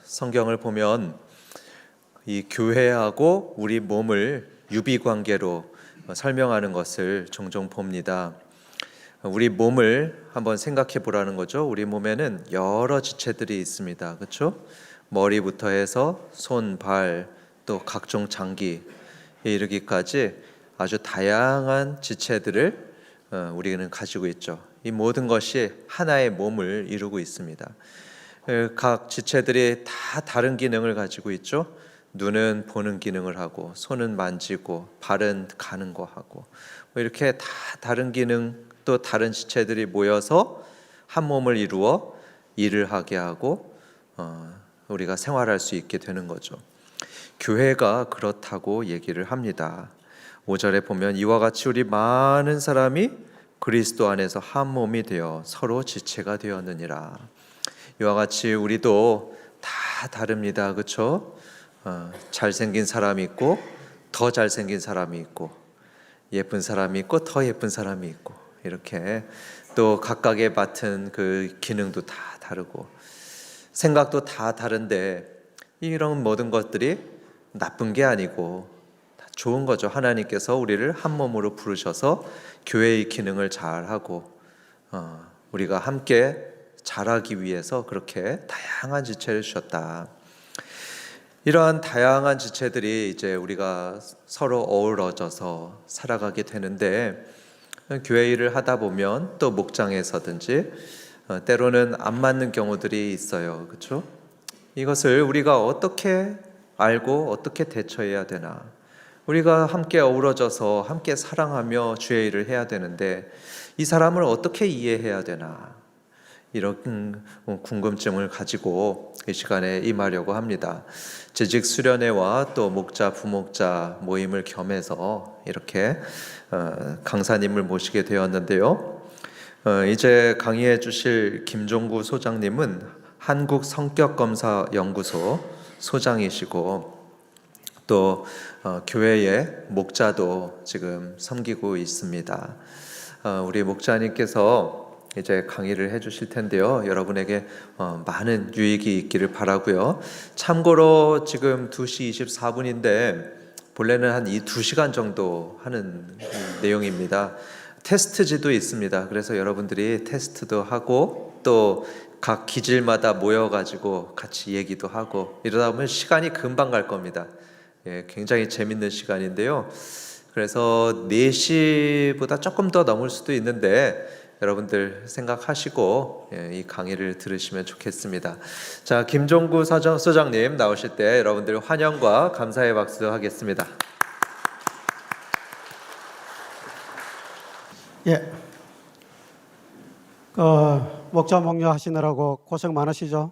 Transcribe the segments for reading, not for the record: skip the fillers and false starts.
성경을 보면 이 교회하고 우리 몸을 유비관계로 설명하는 것을 종종 봅니다. 우리 몸을 한번 생각해 보라는 거죠. 우리 몸에는 여러 지체들이 있습니다. 그렇죠? 머리부터 해서 손, 발, 또 각종 장기에 이르기까지 아주 다양한 지체들을 우리는 가지고 있죠. 이 모든 것이 하나의 몸을 이루고 있습니다. 각 지체들이 다 다른 기능을 가지고 있죠. 눈은 보는 기능을 하고, 손은 만지고, 발은 가는 거 하고, 이렇게 다 다른 기능, 또 다른 지체들이 모여서 한 몸을 이루어 일을 하게 하고 우리가 생활할 수 있게 되는 거죠. 교회가 그렇다고 얘기를 합니다. 5절에 보면 이와 같이 우리 많은 사람이 그리스도 안에서 한 몸이 되어 서로 지체가 되었느니라. 이와 같이 우리도 다 다릅니다. 그렇죠? 잘생긴 사람이 있고 더 잘생긴 사람이 있고, 예쁜 사람이 있고 더 예쁜 사람이 있고, 이렇게 또 각각의 맡은 그 기능도 다 다르고 생각도 다 다른데, 이런 모든 것들이 나쁜 게 아니고 다 좋은 거죠. 하나님께서 우리를 한 몸으로 부르셔서 교회의 기능을 잘하고 우리가 함께 잘하기 위해서 그렇게 다양한 지체를 주셨다. 이러한 다양한 지체들이 이제 우리가 서로 어우러져서 살아가게 되는데, 교회 일을 하다 보면 또 목장에서든지 때로는 안 맞는 경우들이 있어요. 그렇죠? 이것을 우리가 어떻게 알고 어떻게 대처해야 되나? 우리가 함께 어우러져서 함께 사랑하며 주의 일을 해야 되는데 이 사람을 어떻게 이해해야 되나? 이런 궁금증을 가지고 이 시간에 임하려고 합니다. 재직 수련회와 또 목자 부목자 모임을 겸해서 이렇게 강사님을 모시게 되었는데요. 이제 강의해 주실 김종구 소장님은 한국성격검사연구소 소장이시고 또 교회의 목자도 지금 섬기고 있습니다. 우리 목자님께서 이제 강의를 해주실 텐데요. 여러분에게 많은 유익이 있기를 바라고요. 참고로 지금 2시 24분인데 본래는 한 2시간 정도 하는 내용입니다. 테스트지도 있습니다. 그래서 여러분들이 테스트도 하고 또 각 기질마다 모여가지고 같이 얘기도 하고 이러다 보면 시간이 금방 갈 겁니다. 굉장히 재밌는 시간인데요. 그래서 4시보다 조금 더 넘을 수도 있는데 여러분들 생각하시고 이 강의를 들으시면 좋겠습니다. 자, 김종구 소장님 나오실 때 여러분들 환영과 감사의 박수 하겠습니다. 예, 목자 목녀 하시느라고 고생 많으시죠?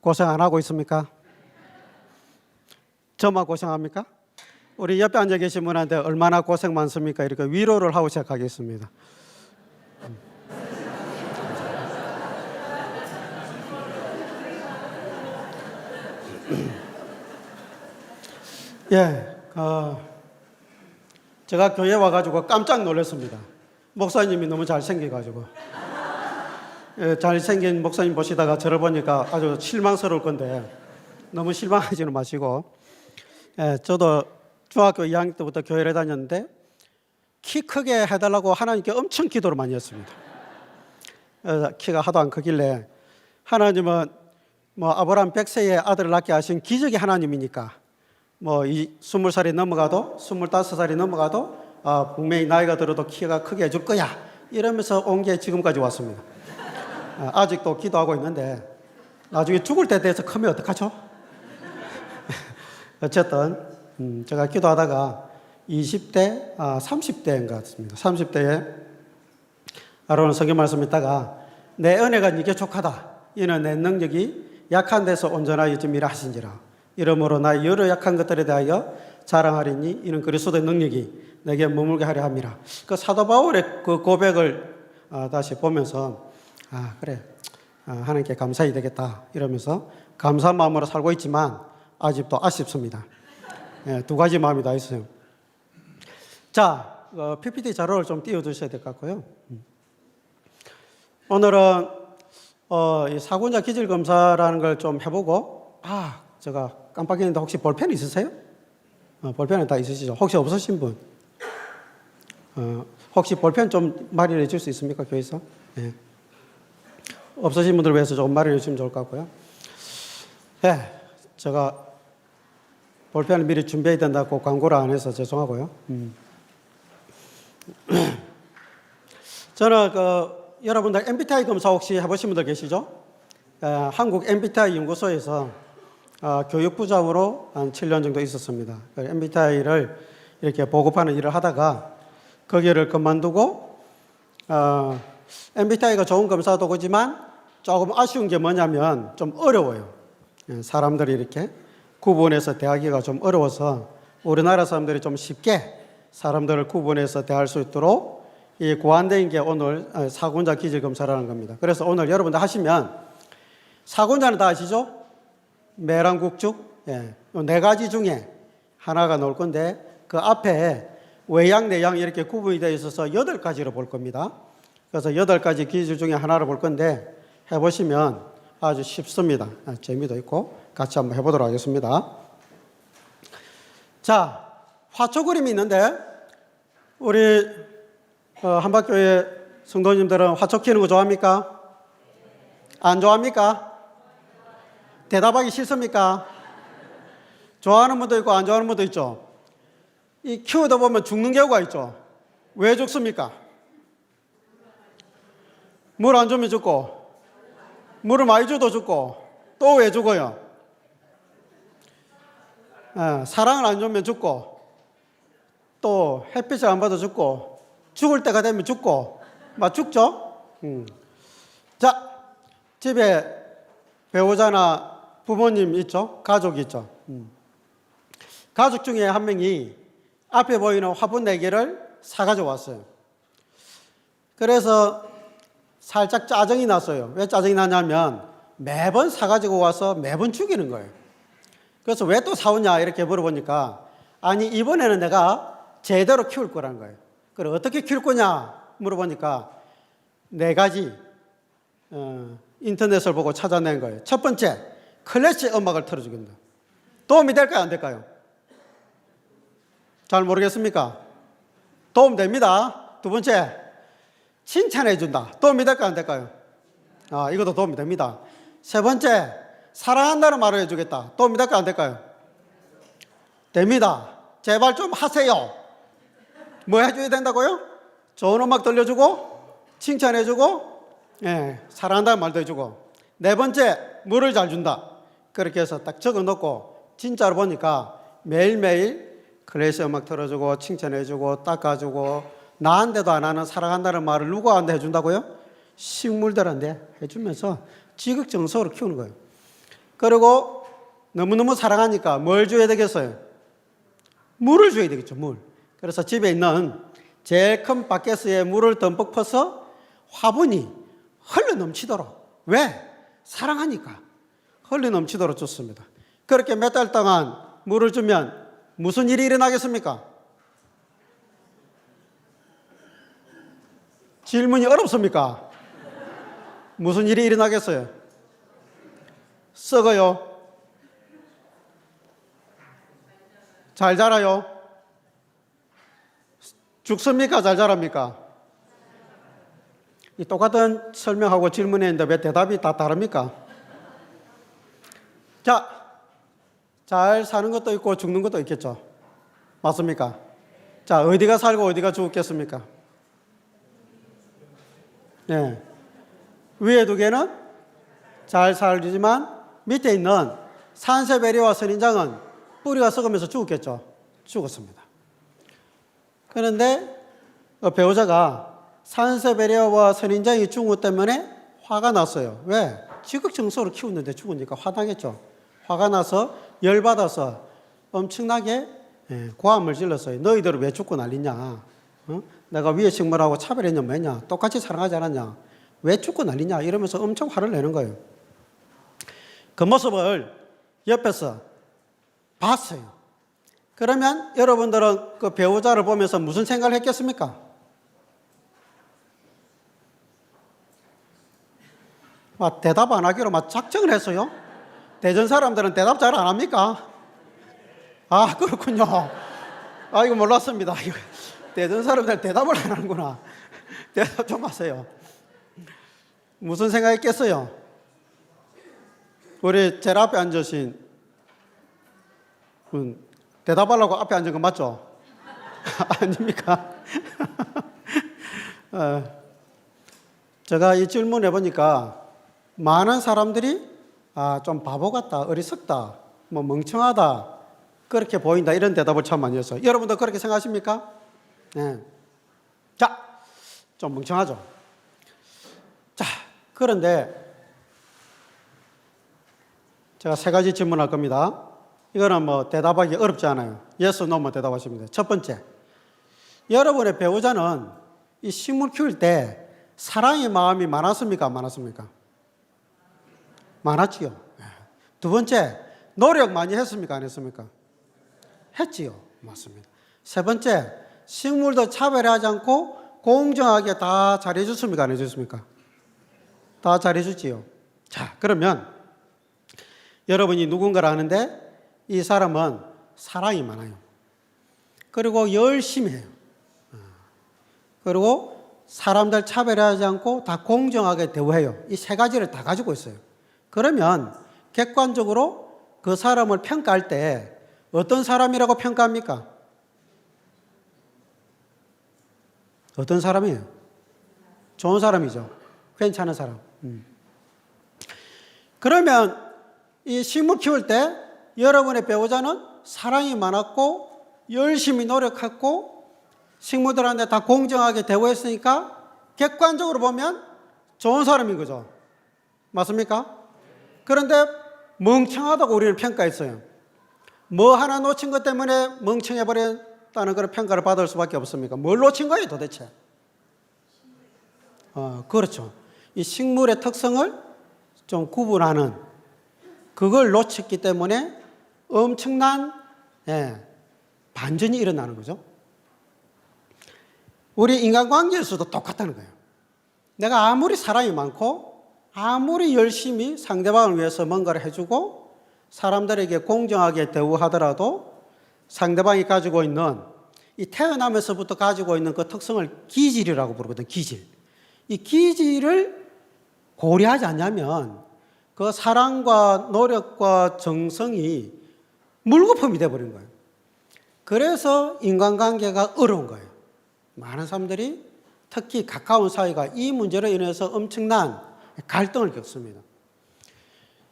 고생 안 하고 있습니까? 저만 고생합니까? 우리 옆에 앉아 계신 분한테 얼마나 고생 많습니까? 이렇게 위로를 하고 시작하겠습니다. 예, 제가 교회 와가지고 깜짝 놀랐습니다. 목사님이 너무 잘생겨가지고. 예, 잘생긴 목사님 보시다가 저를 보니까 아주 실망스러울 건데 너무 실망하지는 마시고, 예, 저도 중학교 2학년 때부터 교회를 다녔는데 키 크게 해달라고 하나님께 엄청 기도를 많이 했습니다. 키가 하도 안 크길래 하나님은 아브라함 100세의 아들을 낳게 하신 기적의 하나님이니까 이 20살이 넘어가도 25살이 넘어가도 분명히 나이가 들어도 키가 크게 해줄 거야 이러면서 온 게 지금까지 왔습니다. 아직도 기도하고 있는데 나중에 죽을 때 돼서 크면 어떡하죠? 어쨌든 제가 기도하다가 20대, 30대인 것 같습니다. 30대에 아로는 성경 말씀 있다가 내 은혜가 네게 족하다. 이는 내 능력이 약한 데서 온전하여 쯤이라 하신지라. 이러므로 나의 여러 약한 것들에 대하여 자랑하리니 이는 그리스도의 능력이 내게 머물게 하려 함이라. 그 사도 바울의 그 고백을 다시 보면서 그래, 하나님께 감사해야 되겠다 이러면서 감사한 마음으로 살고 있지만 아직도 아쉽습니다. 예, 2가지 마음이 다 있어요. 자, PPT 자료를 좀 띄워주셔야 될 것 같고요. 오늘은 이 사고자 기질 검사라는 걸 좀 해보고, 제가 깜빡했는데 혹시 볼펜 있으세요? 볼펜은 다 있으시죠? 혹시 없으신 분? 혹시 볼펜 좀 마련해 줄 수 있습니까, 교회에서? 네. 없으신 분들을 위해서 조금 마련해 주시면 좋을 것 같고요. 네, 제가 볼펜을 미리 준비해야 된다고 광고를 안 해서 죄송하고요. 저는 여러분들 MBTI 검사 혹시 해보신 분들 계시죠? 한국 MBTI 연구소에서 교육부장으로 한 7년 정도 있었습니다. MBTI를 이렇게 보급하는 일을 하다가 거기를 그만두고 MBTI가 좋은 검사 도구지만 조금 아쉬운 게 뭐냐면 좀 어려워요. 사람들이 이렇게 구분해서 대하기가 좀 어려워서 우리나라 사람들이 좀 쉽게 사람들을 구분해서 대할 수 있도록 이 고안된 게 오늘 사군자 기질 검사라는 겁니다. 그래서 오늘 여러분들 하시면 사군자는 다 아시죠? 매랑국죽, 네 가지 중에 하나가 나올 건데 그 앞에 외양, 내양 이렇게 구분이 되어 있어서 8가지로 볼 겁니다. 그래서 8가지 기질 중에 하나를 볼 건데 해보시면 아주 쉽습니다. 재미도 있고 같이 한번 해보도록 하겠습니다. 자, 화초 그림이 있는데 우리 한박교회 성도님들은 화초 키우는 거 좋아합니까? 안 좋아합니까? 대답하기 싫습니까? 좋아하는 분도 있고 안 좋아하는 분도 있죠. 이 키우다 보면 죽는 경우가 있죠. 왜 죽습니까? 물 안 주면 죽고, 물을 많이 줘도 죽고, 또 왜 죽어요? 사랑을 안 주면 죽고, 또 햇빛을 안 받아 죽고, 죽을 때가 되면 죽고, 막 죽죠? 자, 집에 배우자나 부모님 있죠? 가족 있죠? 가족 중에 한 명이 앞에 보이는 화분 4개를 사가지고 왔어요. 그래서 살짝 짜증이 났어요. 왜 짜증이 나냐면 매번 사가지고 와서 매번 죽이는 거예요. 그래서 왜 또 사오냐 이렇게 물어보니까 아니 이번에는 내가 제대로 키울 거라는 거예요. 그래 어떻게 키울 거냐 물어보니까 4가지 인터넷을 보고 찾아낸 거예요. 첫 번째, 클래식 음악을 틀어주겠다. 도움이 될까요 안 될까요? 잘 모르겠습니까? 도움 됩니다. 두 번째, 칭찬해 준다. 도움이 될까요 안 될까요? 이것도 도움이 됩니다. 세 번째, 사랑한다는 말을 해주겠다. 도움이 될까요 안 될까요? 됩니다. 제발 좀 하세요. 뭐 해줘야 된다고요? 좋은 음악 들려주고 칭찬해주고 사랑한다는 말도 해주고. 네 번째, 물을 잘 준다. 그렇게 해서 딱 적어놓고 진짜로 보니까 매일매일 클래식 음악 틀어주고 칭찬해주고 닦아주고 나한테도 안 하는 사랑한다는 말을 누구한테 해준다고요? 식물들한테 해주면서 지극정성으로 키우는 거예요. 그리고 너무너무 사랑하니까 뭘 줘야 되겠어요? 물을 줘야 되겠죠, 물. 그래서 집에 있는 제일 큰 바켓에 물을 듬뿍 퍼서 화분이 흘러 넘치도록. 왜? 사랑하니까 흘러 넘치도록 줬습니다. 그렇게 몇 달 동안 물을 주면 무슨 일이 일어나겠습니까? 질문이 어렵습니까? 무슨 일이 일어나겠어요? 썩어요? 잘 자라요? 죽습니까? 잘 자랍니까? 이 똑같은 설명하고 질문했는데 왜 대답이 다 다릅니까? 자, 잘 사는 것도 있고 죽는 것도 있겠죠. 맞습니까? 자, 어디가 살고 어디가 죽겠습니까? 네. 위에 2개는 잘 살지만 밑에 있는 산세베리아와 선인장은 뿌리가 썩으면서 죽었겠죠. 죽었습니다. 그런데 배우자가 산세베리아와 선인장이 죽은 것 때문에 화가 났어요. 왜? 지극정성으로 키웠는데 죽으니까 화나겠죠. 화가 나서 열받아서 엄청나게 고함을 질렀어요. 너희들은 왜 죽고 난리냐? 내가 위에 식물하고 차별했냐 뭐냐? 똑같이 사랑하지 않았냐? 왜 죽고 난리냐? 이러면서 엄청 화를 내는 거예요. 그 모습을 옆에서 봤어요. 그러면 여러분들은 그 배우자를 보면서 무슨 생각을 했겠습니까? 막 대답 안 하기로 막 작정을 했어요. 대전 사람들은 대답 잘 안 합니까? 아, 그렇군요. 아, 이거 몰랐습니다. 이거 대전 사람들은 대답을 안 하는구나. 대답 좀 하세요. 무슨 생각했겠어요? 우리 제일 앞에 앉으신 분 대답하려고 앞에 앉은 거 맞죠? 아닙니까? 제가 이 질문 해보니까 많은 사람들이 좀 바보 같다, 어리석다, 뭐 멍청하다 그렇게 보인다 이런 대답을 참 많이 했어요. 여러분도 그렇게 생각하십니까? 네. 자, 좀 멍청하죠. 자, 그런데 제가 세 가지 질문할 겁니다. 이거는 뭐 대답하기 어렵지 않아요. yes, no만 대답하시면 돼요. 첫 번째, 여러분의 배우자는 이 식물 키울 때 사랑의 마음이 많았습니까? 안 많았습니까? 많았지요. 두 번째, 노력 많이 했습니까? 안 했습니까? 했지요. 맞습니다. 세 번째, 식물도 차별하지 않고 공정하게 다 잘해줬습니까? 안 해줬습니까? 다 잘해줬지요. 자, 그러면 여러분이 누군가를 아는데 이 사람은 사랑이 많아요. 그리고 열심히 해요. 그리고 사람들 차별하지 않고 다 공정하게 대우해요. 이 세 가지를 다 가지고 있어요. 그러면 객관적으로 그 사람을 평가할 때 어떤 사람이라고 평가합니까? 어떤 사람이에요? 좋은 사람이죠. 괜찮은 사람. 그러면 이 식물 키울 때 여러분의 배우자는 사랑이 많았고 열심히 노력했고 식물들한테 다 공정하게 대우했으니까 객관적으로 보면 좋은 사람인 거죠. 맞습니까? 그런데 멍청하다고 우리는 평가했어요. 뭐 하나 놓친 것 때문에 멍청해버렸다는 그런 평가를 받을 수밖에 없습니까? 뭘 놓친 거예요 도대체? 그렇죠. 이 식물의 특성을 좀 구분하는 그걸 놓쳤기 때문에 엄청난 반전이 일어나는 거죠. 우리 인간관계에서도 똑같다는 거예요. 내가 아무리 사랑이 많고 아무리 열심히 상대방을 위해서 뭔가를 해주고 사람들에게 공정하게 대우하더라도 상대방이 가지고 있는 이 태어나면서부터 가지고 있는 그 특성을 기질이라고 부르거든. 기질. 이 기질을 고려하지 않냐면 그 사랑과 노력과 정성이 물거품이 되어버린 거예요. 그래서 인간관계가 어려운 거예요. 많은 사람들이 특히 가까운 사이가 이 문제로 인해서 엄청난 갈등을 겪습니다.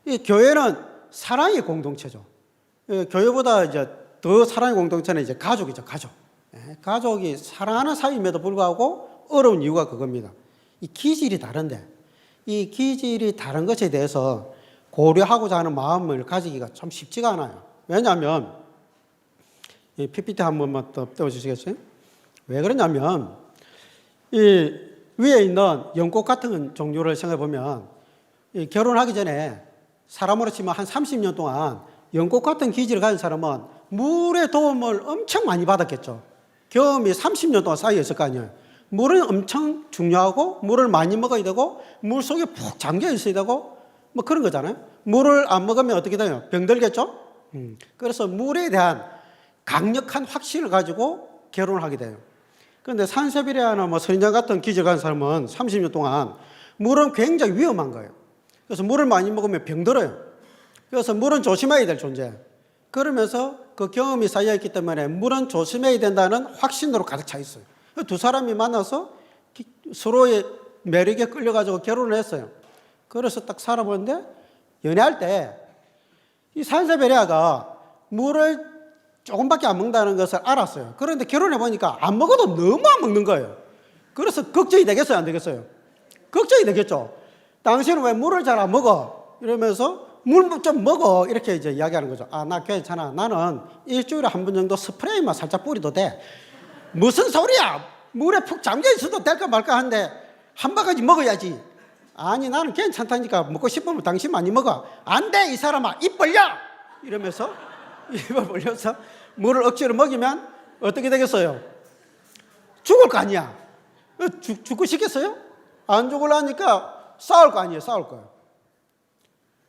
이 교회는 사랑의 공동체죠. 교회보다 이제 더 사랑의 공동체는 이제 가족이죠, 가족. 가족이 사랑하는 사이임에도 불구하고 어려운 이유가 그겁니다. 이 기질이 다른데 이 기질이 다른 것에 대해서 고려하고자 하는 마음을 가지기가 참 쉽지가 않아요. 왜냐하면 이 PPT 한 번만 더 떼어주시겠어요? 왜 그러냐면 이 위에 있는 연꽃 같은 종류를 생각해 보면 이 결혼하기 전에 사람으로 치면 한 30년 동안 연꽃 같은 기질을 가진 사람은 물의 도움을 엄청 많이 받았겠죠. 경험이 30년 동안 쌓여 있을 거 아니에요. 물은 엄청 중요하고 물을 많이 먹어야 되고 물 속에 푹 잠겨 있어야 되고 뭐 그런 거잖아요. 물을 안 먹으면 어떻게 돼요? 병들겠죠? 그래서 물에 대한 강력한 확신을 가지고 결혼을 하게 돼요. 그런데 산세베리아나 뭐 선인장 같은 기질 가진 사람은 30년 동안 물은 굉장히 위험한 거예요. 그래서 물을 많이 먹으면 병들어요. 그래서 물은 조심해야 될 존재예요. 그러면서 그 경험이 쌓여있기 때문에 물은 조심해야 된다는 확신으로 가득 차 있어요. 두 사람이 만나서 서로의 매력에 끌려가지고 결혼을 했어요. 그래서 딱 살아보는데 연애할 때 이 산세베리아가 물을 조금밖에 안 먹는다는 것을 알았어요. 그런데 결혼해 보니까 안 먹어도 너무 안 먹는 거예요. 그래서 걱정이 되겠어요, 안 되겠어요? 걱정이 되겠죠. 당신은 왜 물을 잘 안 먹어? 이러면서 물 좀 먹어. 이렇게 이제 이야기하는 거죠. 나 괜찮아. 나는 일주일에 한 번 정도 스프레이만 살짝 뿌려도 돼. 무슨 소리야? 물에 푹 잠겨 있어도 될까 말까 한데 한 바가지 먹어야지. 아니 나는 괜찮다니까 먹고 싶으면 당신 많이 먹어. 안 돼 이 사람아 입 벌려. 이러면서 입을 벌려서 물을 억지로 먹이면 어떻게 되겠어요? 죽을 거 아니야. 죽고 싶겠어요? 안 죽으려니까 싸울 거 아니에요. 싸울 거예요.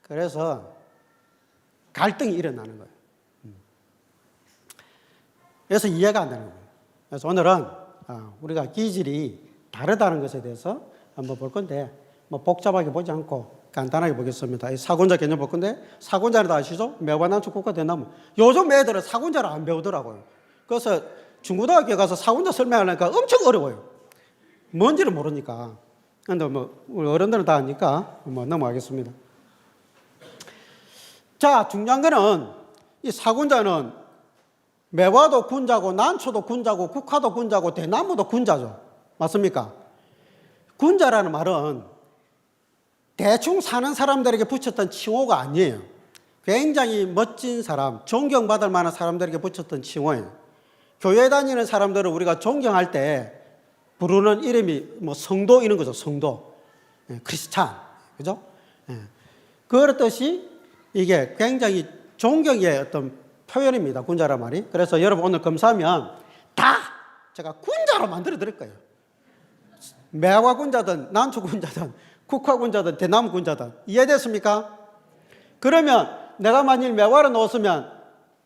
그래서 갈등이 일어나는 거예요. 그래서 이해가 안 되는 거예요. 그래서 오늘은 우리가 기질이 다르다는 것에 대해서 한번 볼 건데 뭐 복잡하게 보지 않고 간단하게 보겠습니다. 이 사군자 개념 볼 건데 사군자는 다 아시죠? 매화난초 국화 대나무. 요즘 애들은 사군자를 안 배우더라고요. 그래서 중고등학교에 가서 사군자 설명하려니까 엄청 어려워요. 뭔지를 모르니까. 근데 뭐 우리 어른들은 다 아니까 뭐 넘어가겠습니다. 자, 중요한 거는 이 사군자는 매화도 군자고 난초도 군자고 국화도 군자고 대나무도 군자죠. 맞습니까? 군자라는 말은 대충 사는 사람들에게 붙였던 칭호가 아니에요. 굉장히 멋진 사람, 존경받을 만한 사람들에게 붙였던 칭호예요. 교회 다니는 사람들을 우리가 존경할 때 부르는 이름이 뭐 성도 이런 거죠. 성도, 크리스찬, 그죠? 그렇듯이 이게 굉장히 존경의 어떤 표현입니다. 군자란 말이. 그래서 여러분 오늘 검사하면 다 제가 군자로 만들어 드릴 거예요. 매화 군자든 난초 군자든 국화 군자든 대나무 군자든 이해됐습니까? 그러면 내가 만일 매화를 놓았으면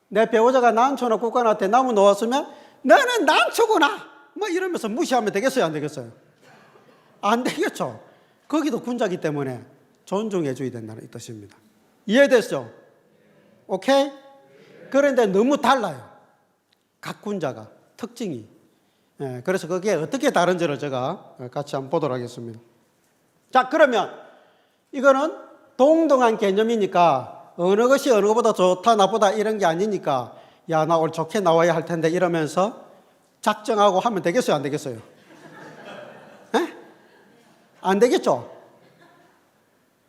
내 배우자가 난초나 국화나 대나무 놓았으면 너는 난초구나 뭐 이러면서 무시하면 되겠어요? 안 되겠어요? 안 되겠죠. 거기도 군자기 때문에 존중해 줘야 된다는 이 뜻입니다. 이해됐죠? 오케이? 그런데 너무 달라요. 각 군자가 특징이. 그래서 그게 어떻게 다른지를 제가 같이 한번 보도록 하겠습니다. 자, 그러면 이거는 동등한 개념이니까 어느 것이 어느 것보다 좋다 나쁘다 이런 게 아니니까 야, 나 오늘 좋게 나와야 할 텐데 이러면서 작정하고 하면 되겠어요? 안 되겠어요? 안 되겠죠?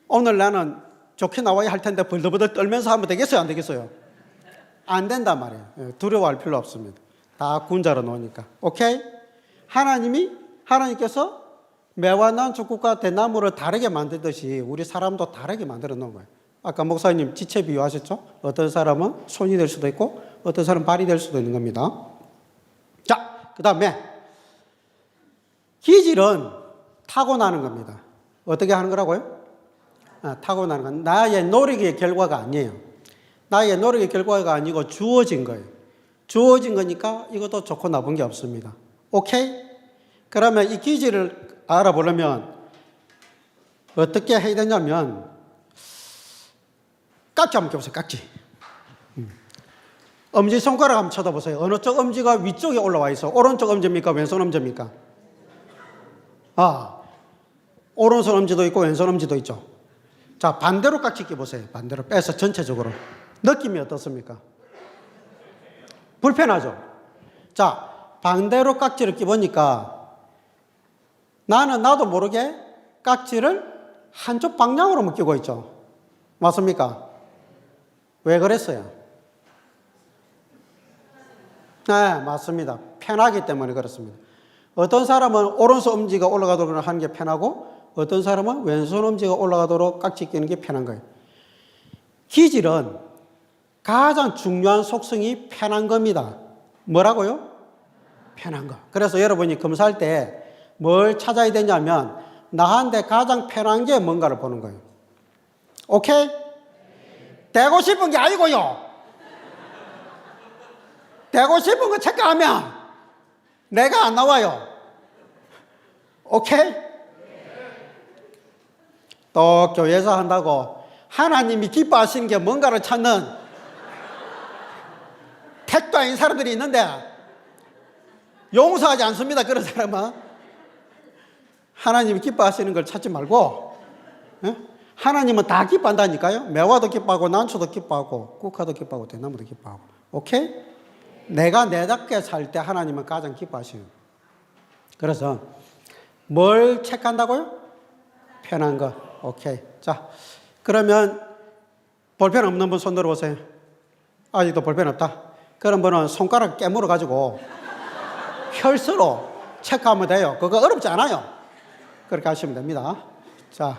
오늘 나는 좋게 나와야 할 텐데 벌들벌들 떨면서 하면 되겠어요? 안 되겠어요? 안 된단 말이에요. 두려워할 필요 없습니다. 다 군자로 놓으니까. 오케이? 하나님께서 매화 난초 국화 대나무를 다르게 만들듯이 우리 사람도 다르게 만들어 놓은 거예요. 아까 목사님 지체 비유하셨죠? 어떤 사람은 손이 될 수도 있고 어떤 사람은 발이 될 수도 있는 겁니다. 자, 그 다음에 기질은 타고나는 겁니다. 어떻게 하는 거라고요? 타고나는 건 나의 노력의 결과가 아니에요. 나의 노력의 결과가 아니고 주어진 거예요. 주어진 거니까 이것도 좋고 나쁜 게 없습니다. 오케이? 그러면 이 기질을 알아보려면 어떻게 해야 되냐면 깍지 한번 껴보세요. 깍지. 엄지손가락 한번 쳐다보세요. 어느 쪽 엄지가 위쪽에 올라와 있어? 오른쪽 엄지입니까? 왼손 엄지입니까? 오른손 엄지도 있고 왼손 엄지도 있죠. 자, 반대로 깍지 끼보세요. 반대로 빼서 전체적으로. 느낌이 어떻습니까? 불편하죠? 자, 반대로 깍지를 끼보니까 나도 모르게 깍지를 한쪽 방향으로만 끼고 있죠. 맞습니까? 왜 그랬어요? 네, 맞습니다. 편하기 때문에 그렇습니다. 어떤 사람은 오른손 엄지가 올라가도록 하는 게 편하고 어떤 사람은 왼손 엄지가 올라가도록 깍지 끼는 게 편한 거예요. 기질은 가장 중요한 속성이 편한 겁니다. 뭐라고요? 편한 거. 그래서 여러분이 검사할 때 뭘 찾아야 되냐면 나한테 가장 편한 게 뭔가를 보는 거예요. 오케이? 되고 싶은 게 아니고요. 되고 싶은 거 체크하면 내가 안 나와요. 오케이? 또 교회에서 한다고 하나님이 기뻐하시는 게 뭔가를 찾는 택도 아닌 사람들이 있는데 용서하지 않습니다. 그런 사람은. 하나님이 기뻐하시는 걸 찾지 말고 하나님은 다 기뻐한다니까요. 매화도 기뻐하고 난초도 기뻐하고 국화도 기뻐하고 대나무도 기뻐하고. 오케이? 내가 내답게 살 때 하나님은 가장 기뻐하시는 거예요. 그래서 뭘 체크한다고요? 편한 거. 오케이. 자, 그러면 볼펜 없는 분 손 들어보세요. 아직도 볼펜 없다. 그런 분은 손가락 깨물어 가지고 혈서로 체크하면 돼요. 그거 어렵지 않아요. 그렇게 하시면 됩니다. 자,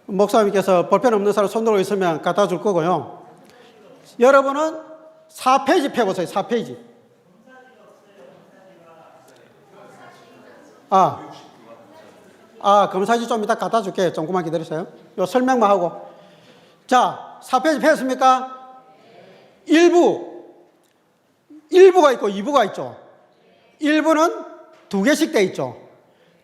목사님께서 볼펜 없는 사람 손 들고 있으면 갖다 줄 거고요. 여러분은 4페이지 펴보세요. 4페이지. 검사지 좀 이따 갖다 줄게요. 조금만 기다리세요. 요 설명만 하고. 자, 4페이지 펴셨습니까? 1부가 있고 2부가 있죠. 1부는 2개씩 돼 있죠.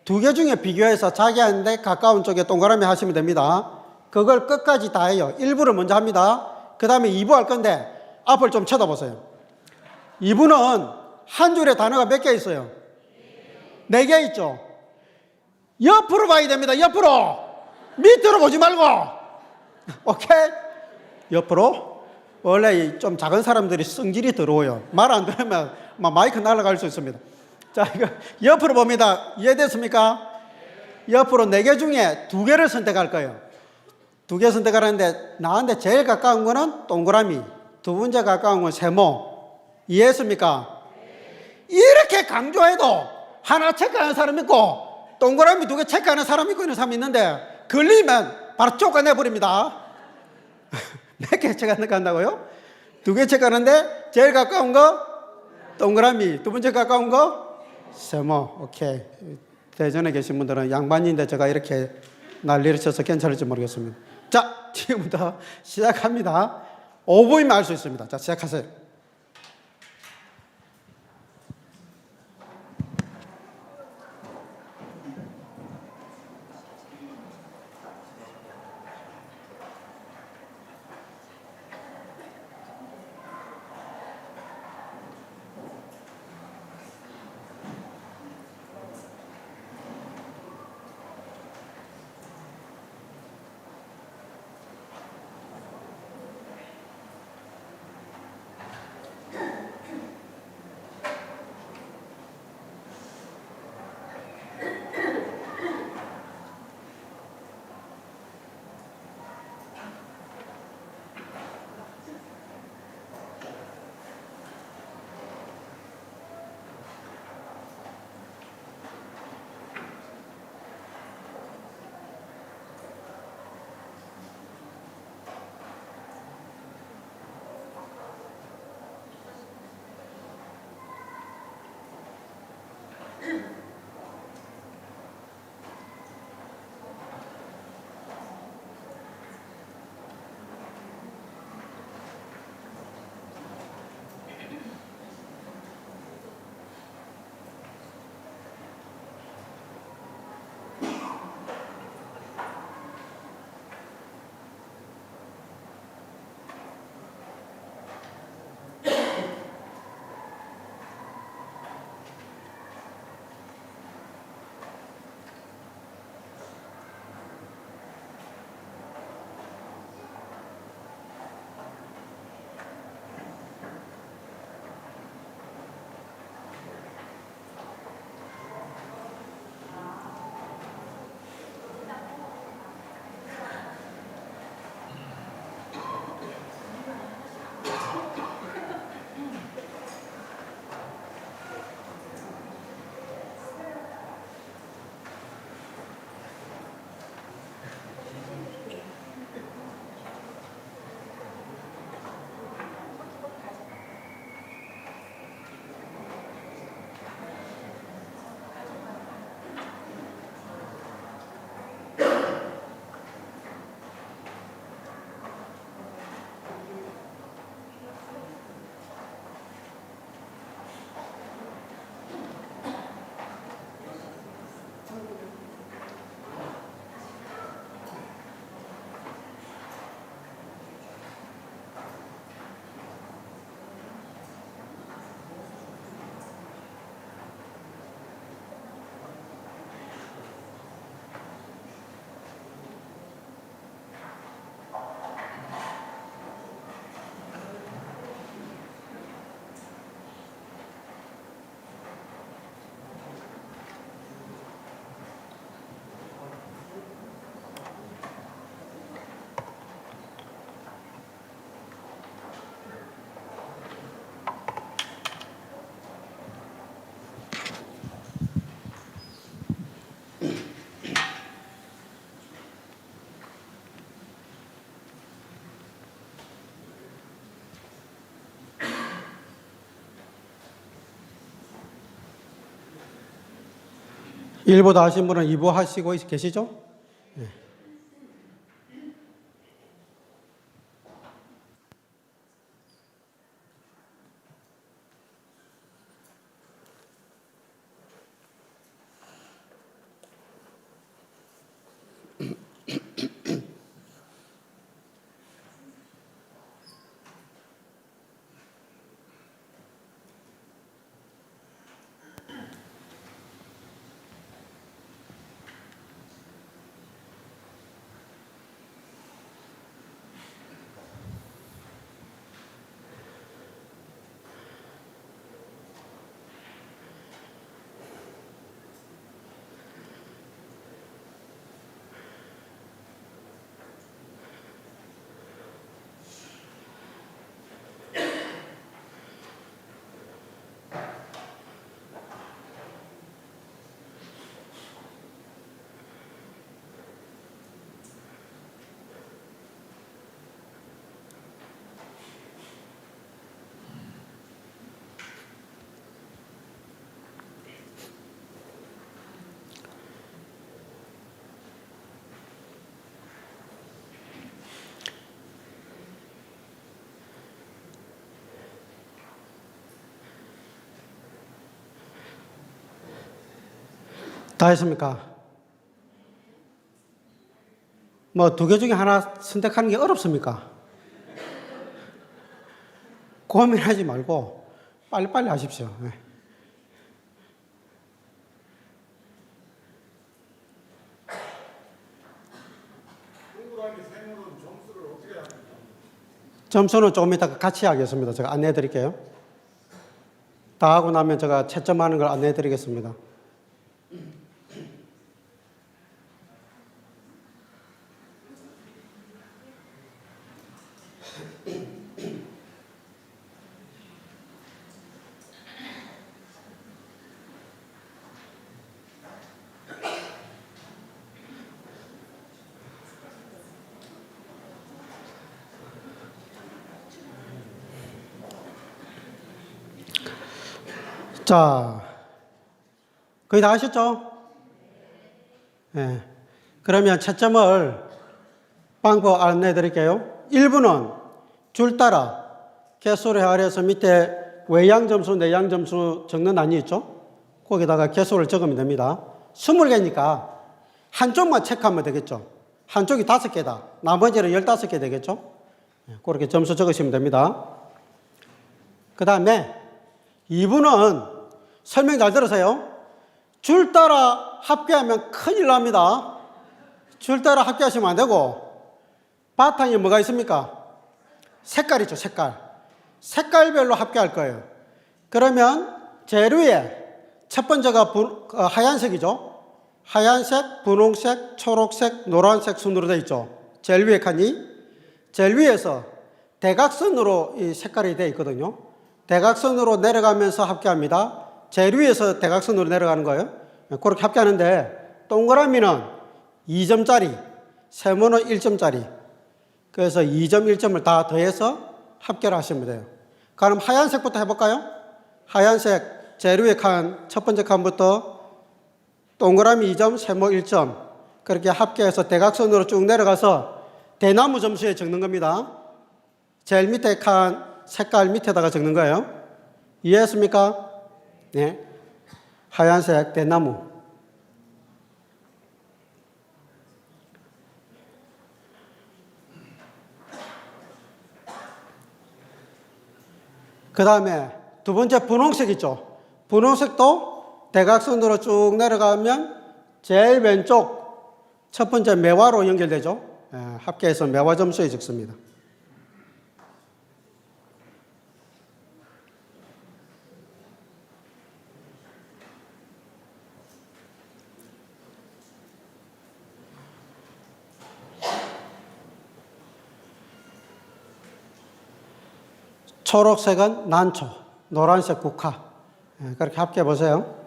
2개 중에 비교해서 자기한테 가까운 쪽에 동그라미 하시면 됩니다. 그걸 끝까지 다 해요. 1부를 먼저 합니다. 그 다음에 2부 할 건데 앞을 좀 쳐다보세요. 2부는 한 줄에 단어가 몇 개 있어요? 4개 있죠. 옆으로 봐야 됩니다. 옆으로. 밑으로 보지 말고. 오케이? 옆으로. 원래 좀 작은 사람들이 성질이 더러워요. 말 안 들으면 막 마이크 날아갈 수 있습니다. 자, 이거 옆으로 봅니다. 이해됐습니까? 옆으로 4개 중에 2개를 선택할 거예요. 2개 선택하는데 나한테 제일 가까운 거는 동그라미, 두 번째 가까운 건 세모. 이해했습니까? 이렇게 강조해도 하나 체크하는 사람 있고 동그라미 2개 체크하는 사람 있고 있는 사람이 있는데 걸리면 바로 쫓아내버립니다. 몇 개 체크한다고요? 2개 체크하는데 제일 가까운 거 동그라미, 두 번째 가까운 거 세모. 오케이. 대전에 계신 분들은 양반인데 제가 이렇게 난리를 쳐서 괜찮을지 모르겠습니다. 자, 지금부터 시작합니다. 5분이면 알 수 있습니다. 자, 시작하세요. 일부 다 하신 분은 2부 하시고 계시죠? 네. 다 했습니까? 뭐 두 개 중에 하나 선택하는 게 어렵습니까? 고민하지 말고 빨리빨리 하십시오. 네. 점수는 조금 이따 같이 하겠습니다. 제가 안내해 드릴게요. 다 하고 나면 제가 채점하는 걸 안내해 드리겠습니다. 자, 거의 다 하셨죠? 네. 그러면 채점을 방법 안내해 드릴게요. 1부는 줄 따라 개수를 헤아려서 밑에 외양 점수, 내양 점수 적는 단위 있죠? 거기다가 개수를 적으면 됩니다. 20개니까 한쪽만 체크하면 되겠죠? 한쪽이 5개다. 나머지는 15개 되겠죠? 그렇게 점수 적으시면 됩니다. 그 다음에 2부는 설명 잘 들으세요. 줄 따라 합계하면 큰일 납니다. 줄 따라 합계하시면 안 되고 바탕에 뭐가 있습니까? 색깔 있죠, 색깔. 색깔별로 합계할 거예요. 그러면 제일 위에 첫 번째가 하얀색이죠. 하얀색, 분홍색, 초록색, 노란색 순으로 되어 있죠. 제일 위에 칸이. 제일 위에서 대각선으로 이 색깔이 되어 있거든요. 대각선으로 내려가면서 합계합니다. 제일 위에서 대각선으로 내려가는 거예요. 그렇게 합계하는데 동그라미는 2점짜리, 세모는 1점짜리. 그래서 2점, 1점을 다 더해서 합계를 하시면 돼요. 그럼 하얀색부터 해볼까요? 하얀색 제일 위에 칸, 첫 번째 칸부터 동그라미 2점, 세모 1점. 그렇게 합계해서 대각선으로 쭉 내려가서 대나무 점수에 적는 겁니다. 제일 밑에 칸 색깔 밑에다가 적는 거예요. 이해했습니까? 네. 하얀색 대나무. 그 다음에 두 번째 분홍색 있죠. 분홍색도 대각선으로 쭉 내려가면 제일 왼쪽 첫 번째 매화로 연결되죠. 합계해서 매화 점수에 적습니다. 초록색은 난초, 노란색 국화. 그렇게 합계해 보세요.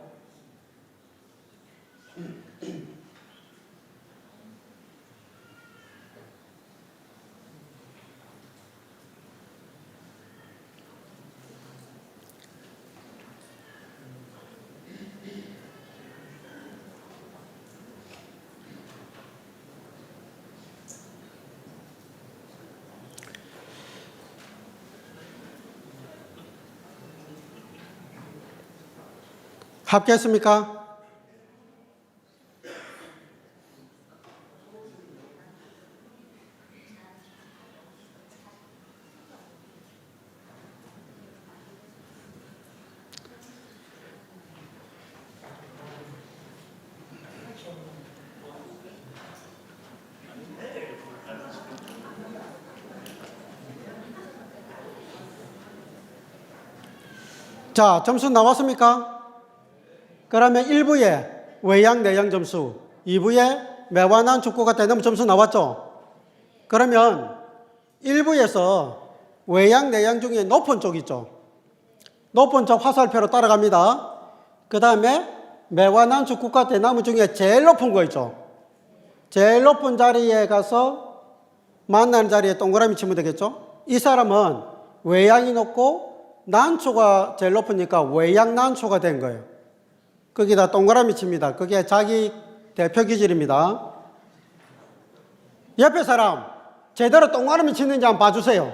합계했습니까? 자, 점수 나왔습니까? 그러면 1부에 외양, 내양 점수, 2부에 매화난 축구가 대나무 점수 나왔죠? 그러면 1부에서 외양, 내양 중에 높은 쪽 있죠? 높은 쪽 화살표로 따라갑니다. 그 다음에 매화난 축구가 대나무 중에 제일 높은 거 있죠? 제일 높은 자리에 가서 만나는 자리에 동그라미 치면 되겠죠? 이 사람은 외양이 높고 난초가 제일 높으니까 외양 난초가 된 거예요. 거기다 동그라미 칩니다. 그게 자기 대표 기질입니다. 옆에 사람 제대로 동그라미 치는지 한번 봐주세요.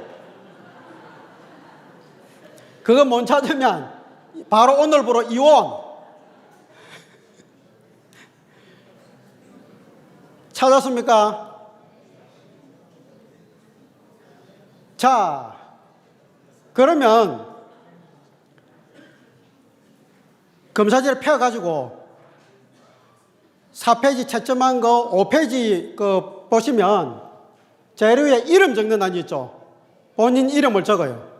그거 못 찾으면 바로 오늘부로 이혼. 찾았습니까? 자, 그러면 검사지를 펴가지고 4페이지 채점한 거 5페이지 그 보시면 제일 위에 이름 적는 단지 있죠? 본인 이름을 적어요.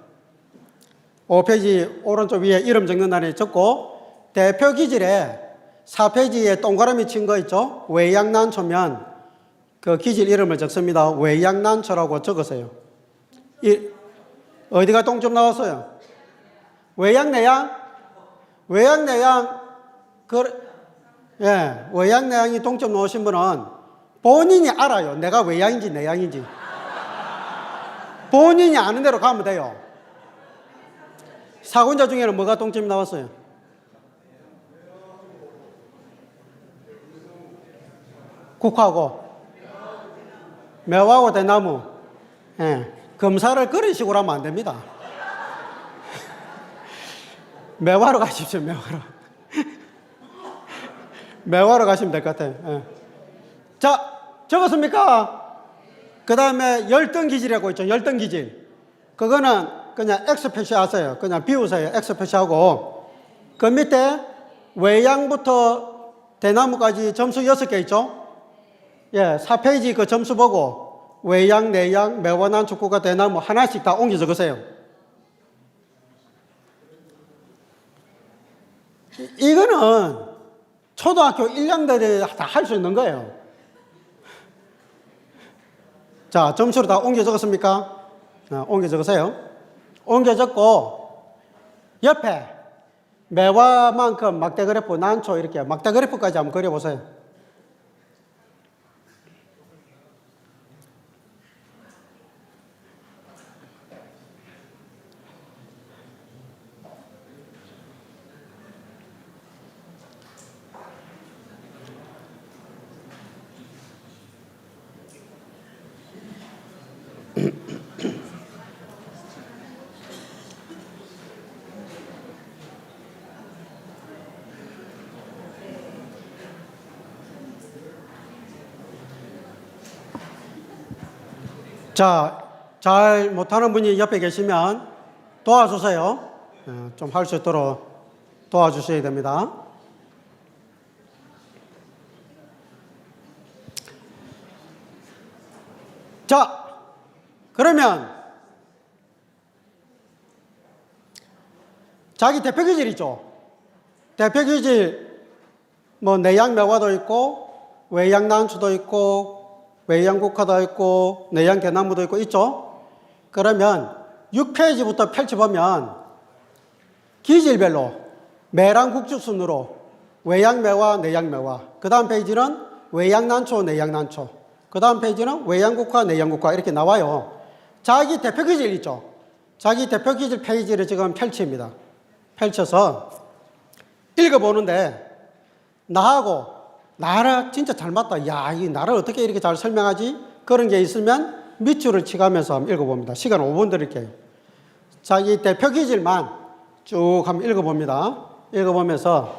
5페이지 오른쪽 위에 이름 적는 단에 적고 대표 기질에 4페이지에 동그라미 친 거 있죠? 외양난초면 그 기질 이름을 적습니다. 외양난초라고 적으세요. 어디가 동점 나왔어요? 외양내양? 외양내양, 외양내양이 동점 나오신 분은 본인이 알아요. 내가 외양인지 내양인지. 본인이 아는 대로 가면 돼요. 사군자 중에는 뭐가 동점이 나왔어요? 국화고, 매화고 대나무. 검사를 그런 식으로 하면 안 됩니다. 매화로 가십시오, 매화로. 매화로 가시면 될 것 같아요. 자, 적었습니까? 그 다음에 열등기질이라고 있죠. 열등기질. 그거는 그냥 X 표시하세요. 그냥 비우세요. X 표시하고. 그 밑에 외양부터 대나무까지 점수 6개 있죠. 4페이지 그 점수 보고 외양, 내양, 매화난, 축구가 대나무 하나씩 다 옮겨 적으세요. 이거는 초등학교 1학년들이 다 할 수 있는 거예요. 자, 점수로 다 옮겨 적었습니까? 옮겨 적으세요. 옮겨 적고 옆에 매화만큼 막대 그래프, 난초 이렇게 막대 그래프까지 한번 그려보세요. 자, 잘 못하는 분이 옆에 계시면 도와주세요. 좀 할 수 있도록 도와주셔야 됩니다. 자, 그러면 자기 대표 기질 있죠? 대표 기질 뭐 내양매화도 있고 외양난초도 있고 외양국화도 있고 내양대나무도 있고 있죠? 그러면 6페이지부터 펼쳐보면 기질별로 매랑국주 순으로 외양매화, 내양매화, 그 다음 페이지는 외양난초, 내양난초, 그 다음 페이지는 외양국화, 내양국화 이렇게 나와요. 자기 대표 기질 있죠? 자기 대표 기질 페이지를 지금 펼칩니다. 펼쳐서 읽어보는데 나하고 나라 진짜 잘 맞다. 야, 이 나를 어떻게 이렇게 잘 설명하지? 그런 게 있으면 밑줄을 치가면서 한번 읽어봅니다. 시간 5분 드릴게요. 자기 대표 기질만 쭉 한번 읽어봅니다. 읽어보면서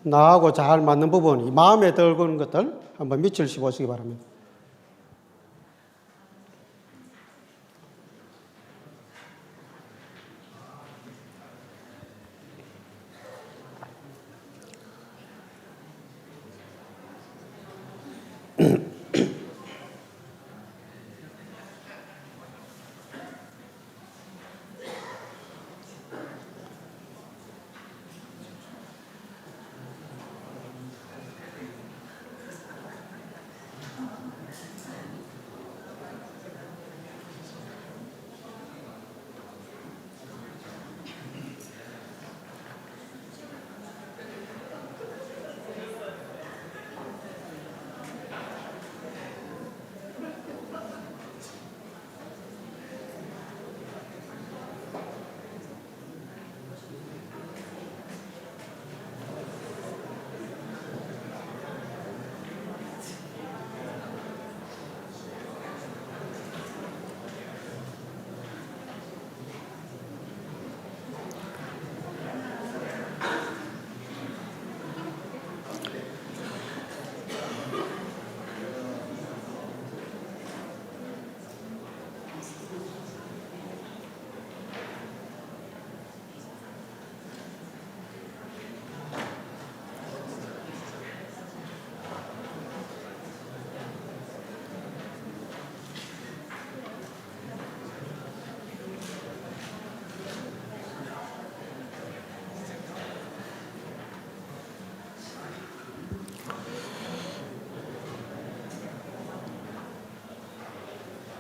나하고 잘 맞는 부분, 마음에 들는 것들 한번 밑줄 씌워보시기 바랍니다.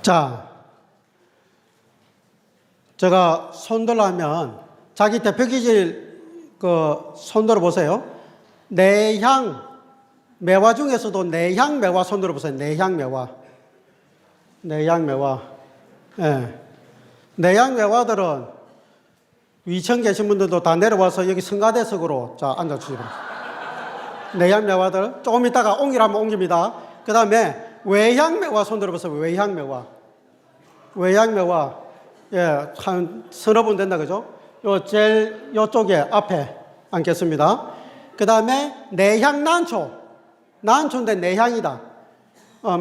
자, 제가 손들어 하면 자기 대표 기질 그 손들어 보세요. 내향 매화 중에서도 내향 매화 손들어 보세요. 내향 매화. 내향 매화. 예. 내향 매화들은 위층 계신 분들도 다 내려와서 여기 성가대석으로 자 앉아주시기 바랍니다. 내향 매화들 조금 있다가 옮기라면 옮깁니다. 그 다음에 외향 매화 손들어 보세요. 외향 매화. 외향 매화. 예, 한 서너 분 된다 그죠? 요 제일 요쪽에 앞에 앉겠습니다. 그 다음에 내향 난초. 난초인데 내향이다.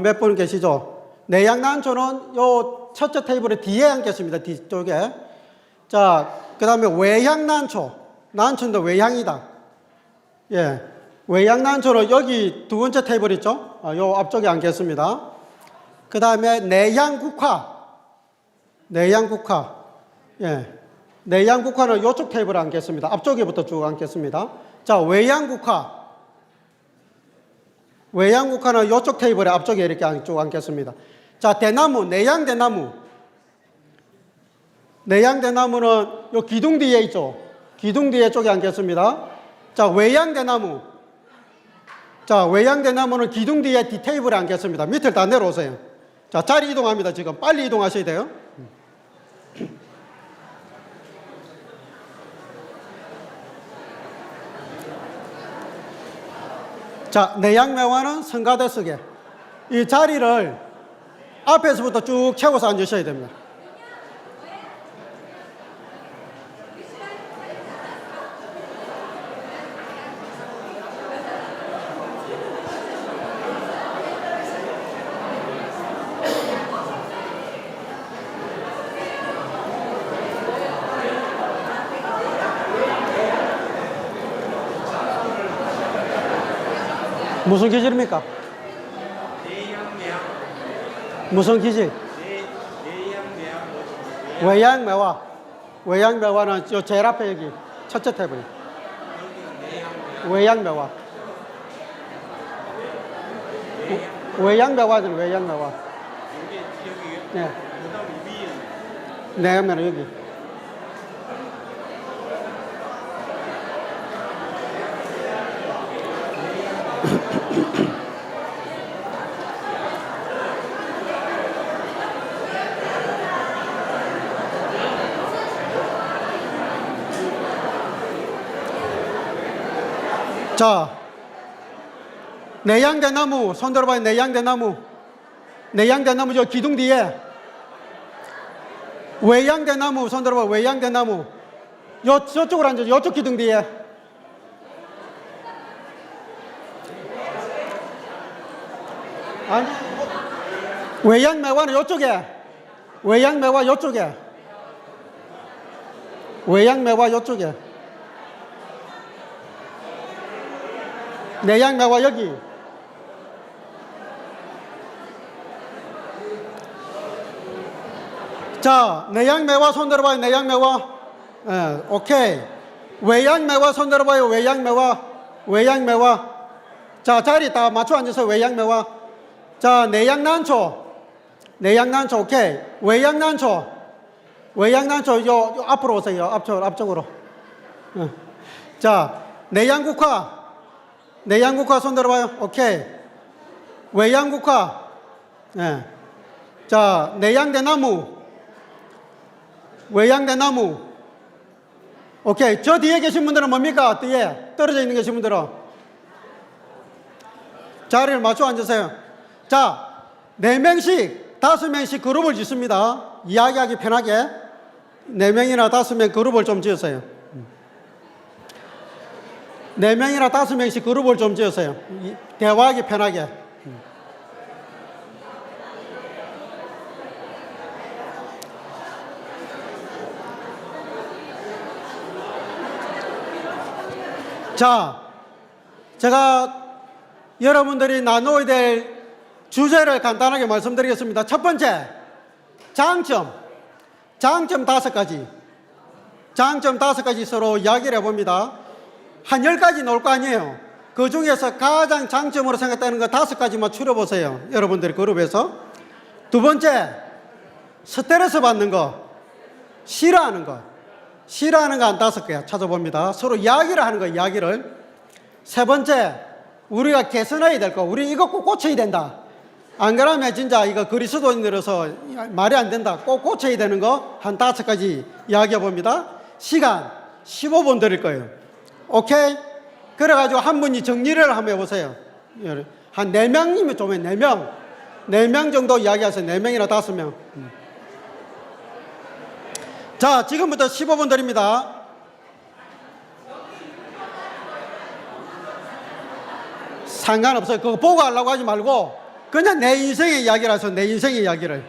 몇 분 계시죠? 내향 난초는 요 첫째 테이블의 뒤에 앉겠습니다. 뒤쪽에. 자, 그 다음에 외향 난초. 난초인데 외향이다. 예. 외향 난초는 여기 두 번째 테이블 있죠? 요 앞쪽에 앉겠습니다. 그 다음에 내향 국화. 내향 국화. 예. 내향 국화는 요쪽 테이블에 앉겠습니다. 앞쪽에부터 쭉 앉겠습니다. 자, 외향 국화. 외향 국화는 요쪽 테이블에 앞쪽에 이렇게 쭉 앉겠습니다. 자, 대나무, 내향 대나무. 내향 대나무는 요 기둥 뒤에 있죠. 기둥 뒤에 쪽에 앉겠습니다. 자, 외향 대나무. 자, 외향 대나무는 기둥 뒤에 뒤 테이블에 앉겠습니다. 밑을 다 내려오세요. 자, 자리 이동합니다. 지금 빨리 이동하셔야 돼요. 자, 내향 매화는 성가대석에 이 자리를 앞에서부터 쭉 채워서 앉으셔야 됩니다. 무슨 기질입니까? 무슨 기질? 외향 매화. 외향 매화는 요 제일 앞에 여기 첫째 테이블. 외향 매화. 외향 매화는 외향 매화. 네. 내향 매화 여기. 자, 내향대나무 손 들어봐요. 내향대나무. 내향대나무 저 기둥 뒤에. 외향대나무 손 들어봐요. 외향대나무 저쪽으로 앉아서 요쪽 기둥 뒤에. 아니, 외향매화는 요쪽에. 외향매화 요쪽에. 외향매화 요쪽에. 내향매화 여기. 자, 내향매화 손 들어봐요. 내향매화. 예, 오케이. 외향매화 손 들어봐요. 외향매화. 외향매화. 자, 자리 다 맞춰 앉으세요. 외향매화. 자, 내향난초. 내향난초, 오케이. 외향난초. 외향난초, 요 앞으로 오세요. 앞쪽으로. 자, 내향국화. 내향국화 손 들어봐요. 오케이. 외향국화. 네. 자, 내향대나무. 외향대나무. 오케이. 저 뒤에 계신 분들은 뭡니까? 뒤에 떨어져 있는 계신 분들은. 자리를 맞춰 앉으세요. 자, 4명씩, 5명씩 그룹을 짓습니다. 이야기하기 편하게. 4명이나 5명 그룹을 좀 지으세요. 4명이나 5명씩 그룹을 좀 지으세요. 대화하기 편하게. 자, 제가 여러분들이 나누어야 될 주제를 간단하게 말씀드리겠습니다. 첫 번째, 장점 5가지. 장점 5가지 서로 이야기를 해봅니다. 한 10가지 나올 거 아니에요. 그 중에서 가장 장점으로 생각되는 거 5가지만 추려보세요. 여러분들이 그룹에서. 두 번째, 스트레스 받는 거, 싫어하는 거. 싫어하는 거 한 5개 찾아봅니다. 서로 이야기를 하는 거, 이야기를. 세 번째, 우리가 개선해야 될 거. 우리 이거 꼭 고쳐야 된다. 안 그러면 진짜 이거 그리스도인으로서 말이 안 된다. 꼭 고쳐야 되는 거 한 5가지 이야기해 봅니다. 시간 15분 드릴 거예요. 오케이? 그래가지고 한 분이 정리를 한번 해보세요. 한 4명이면 좀 해, 4명. 4명 정도 이야기하세요. 4명이나 5명. 자, 지금부터 15분 드립니다. 상관없어요. 그거 보고 하려고 하지 말고 그냥 내 인생의 이야기를 하세요. 내 인생의 이야기를.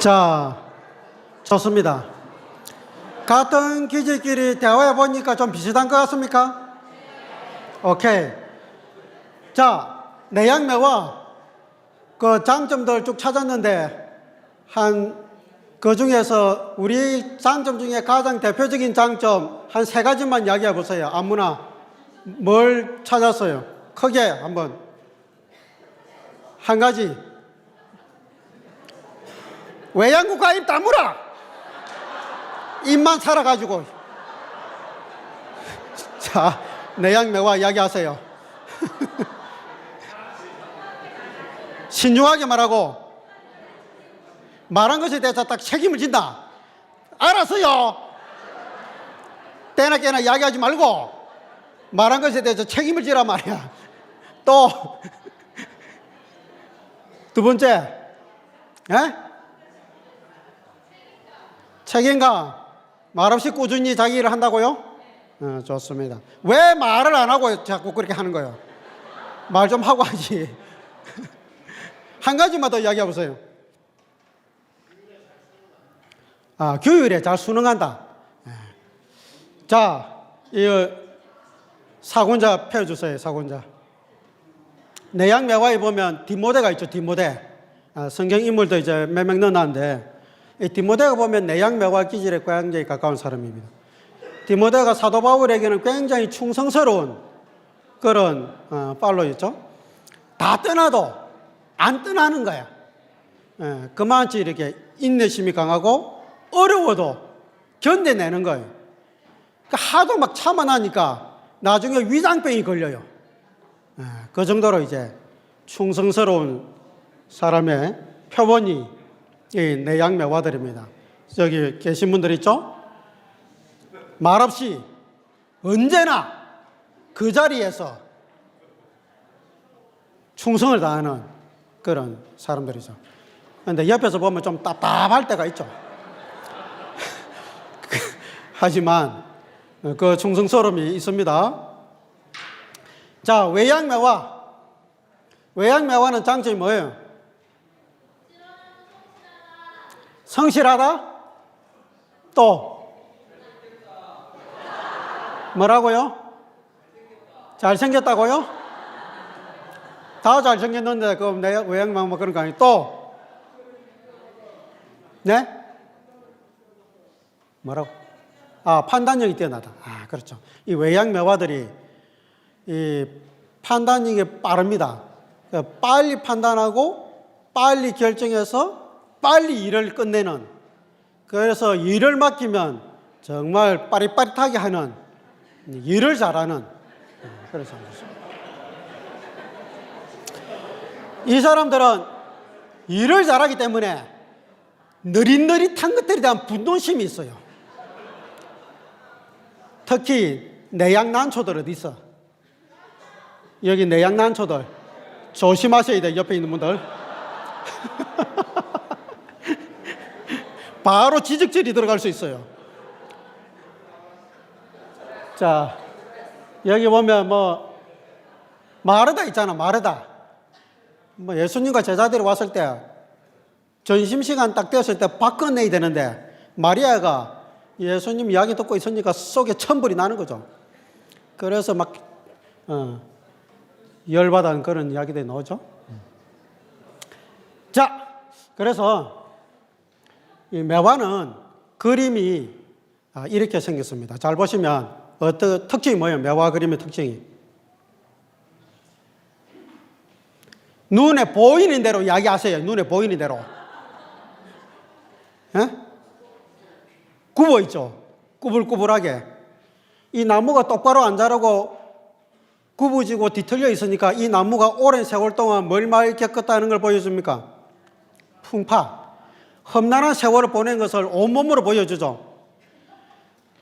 자, 좋습니다. 같은 기지끼리 대화해 보니까 좀 비슷한 것 같습니까? 오케이. 자, 내양매화 그 장점들 쭉 찾았는데 그 중에서 우리 장점 중에 가장 대표적인 장점 한 3가지만 이야기해 보세요. 아무나 뭘 찾았어요? 크게 한번. 한 가지. 외양국 가입 다물어. 입만 살아가지고. 자, 내양매화 이야기하세요. 신중하게 말하고 말한 것에 대해서 딱 책임을 진다. 알았어요. 때나 깨나 이야기하지 말고 말한 것에 대해서 책임을 지란 말이야. 또 두 번째, 책임감. 말없이 꾸준히 자기 일을 한다고요? 좋습니다. 왜 말을 안 하고 자꾸 그렇게 하는 거예요? 말 좀 하고 하지. 한 가지만 더 이야기해 보세요. 규율에 잘 순응한다. 자, 이 사군자 펴주세요. 사군자. 내양매화에 보면 디모데가 있죠. 디모데. 성경 인물도 이제 몇 명 넣어놨는데 이 디모데가 보면 내양매화 기질에 굉장히 가까운 사람입니다. 디모데가 사도 바울에게는 굉장히 충성스러운 그런 팔로였죠. 다 떠나도 안 떠나는 거야. 그만치 이렇게 인내심이 강하고 어려워도 견뎌내는 거예요. 그러니까 하도 막 참아나니까 나중에 위장병이 걸려요. 그 정도로 이제 충성스러운 사람의 표본이 이 내양매화들입니다. 저기 계신 분들 있죠? 말없이 언제나 그 자리에서 충성을 다하는 그런 사람들이죠. 그런데 옆에서 보면 좀 답답할 때가 있죠. 하지만 그 충성스러움이 있습니다. 자, 외양매화. 외양매화는 장점이 뭐예요? 성실하다? 또 뭐라고요? 잘생겼다고요? 다 잘생겼는데 그럼 내 외양매화 그런 거 아니에요? 또 네? 뭐라고? 판단력이 뛰어나다. 그렇죠. 이 외양매화들이 이 판단력이 빠릅니다. 빨리 판단하고 빨리 결정해서 빨리 일을 끝내는, 그래서 일을 맡기면 정말 빠릿빠릿하게 하는, 일을 잘하는 그런 사람이죠. 이 사람들은 일을 잘하기 때문에 느릿느릿한 것들에 대한 분노심이 있어요. 특히 내양난초들 어디 있어? 여기 내양난초들 조심하셔야 돼. 옆에 있는 분들. 바로 지적질이 들어갈 수 있어요. 자, 여기 보면 마르다 있잖아. 마르다. 예수님과 제자들이 왔을 때 점심시간 딱 되었을 때 밥 꺼내야 되는데 마리아가 예수님 이야기 듣고 있으니까 속에 천불이 나는 거죠. 그래서 막 열받은 그런 이야기들이 나오죠. 자, 그래서 이 매화는 그림이 이렇게 생겼습니다. 잘 보시면 어떤 특징이 뭐예요? 매화 그림의 특징이 눈에 보이는 대로 이야기하세요. 눈에 보이는 대로. 굽어 있죠. 꾸불꾸불하게. 이 나무가 똑바로 안 자라고 굽어지고 뒤틀려 있으니까 이 나무가 오랜 세월 동안 뭘 많이 겪었다는 걸 보여줍니까? 풍파. 험난한 세월을 보낸 것을 온몸으로 보여주죠.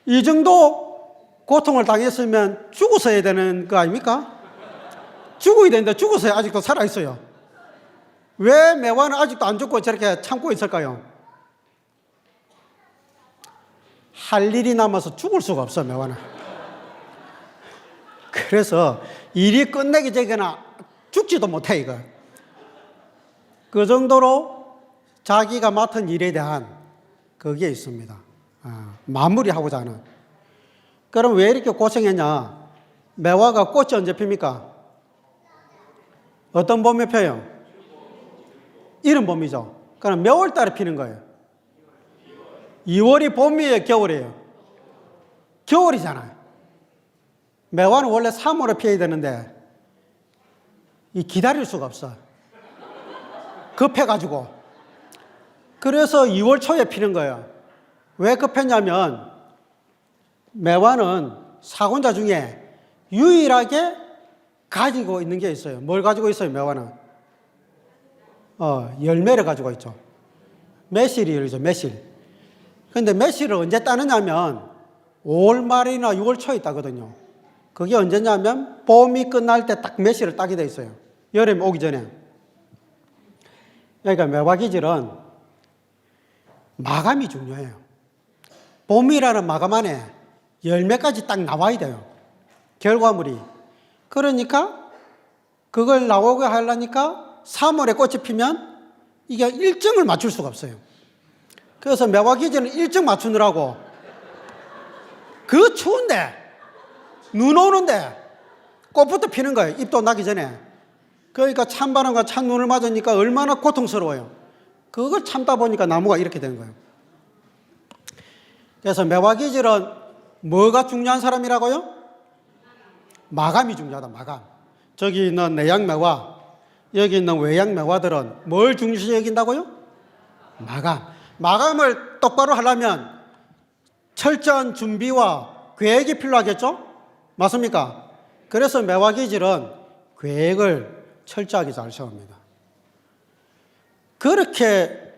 이 정도 고통을 당했으면 죽었어야 되는 거 아닙니까? 죽어야 되는데 죽었어야 아직도 살아있어요. 왜 매화는 아직도 안 죽고 저렇게 참고 있을까요? 할 일이 남아서 죽을 수가 없어, 매화는. 그래서 일이 끝내기 전에나 죽지도 못해, 이거. 그 정도로 자기가 맡은 일에 대한 그게 있습니다. 마무리하고자 하는. 그럼 왜 이렇게 고생했냐? 매화가 꽃이 언제 핍니까? 어떤 봄에 펴요? 이른 봄이죠. 그럼 몇 월 달에 피는 거예요? 2월이 봄이에요, 겨울이에요? 겨울이잖아요. 매화는 원래 3월에 피어야 되는데 기다릴 수가 없어. 급해가지고. 그래서 2월 초에 피는 거예요. 왜 급했냐면 매화는 사군자 중에 유일하게 가지고 있는 게 있어요. 뭘 가지고 있어요, 매화는? 열매를 가지고 있죠. 매실이 열리죠, 매실. 근데 매실을 언제 따느냐면 5월 말이나 6월 초에 따거든요. 그게 언제냐면 봄이 끝날 때 딱 매실을 따게 돼 있어요. 여름이 오기 전에. 그러니까 매화 기질은 마감이 중요해요. 봄이라는 마감 안에 열매까지 딱 나와야 돼요. 결과물이. 그러니까 그걸 나오게 하려니까 3월에 꽃이 피면 이게 일정을 맞출 수가 없어요. 그래서 매화 기질은 일정 맞추느라고 그 추운데 눈 오는데 꽃부터 피는 거예요. 잎도 나기 전에. 그러니까 찬바람과 찬눈을 맞으니까 얼마나 고통스러워요. 그걸 참다 보니까 나무가 이렇게 된 거예요. 그래서 매화 기질은 뭐가 중요한 사람이라고요? 마감이 중요하다. 마감. 저기 있는 내양매화, 여기 있는 외양매화들은 뭘 중요시 여긴다고요? 마감. 마감을 똑바로 하려면 철저한 준비와 계획이 필요하겠죠? 맞습니까? 그래서 매화 기질은 계획을 철저하게 잘 세웁니다. 그렇게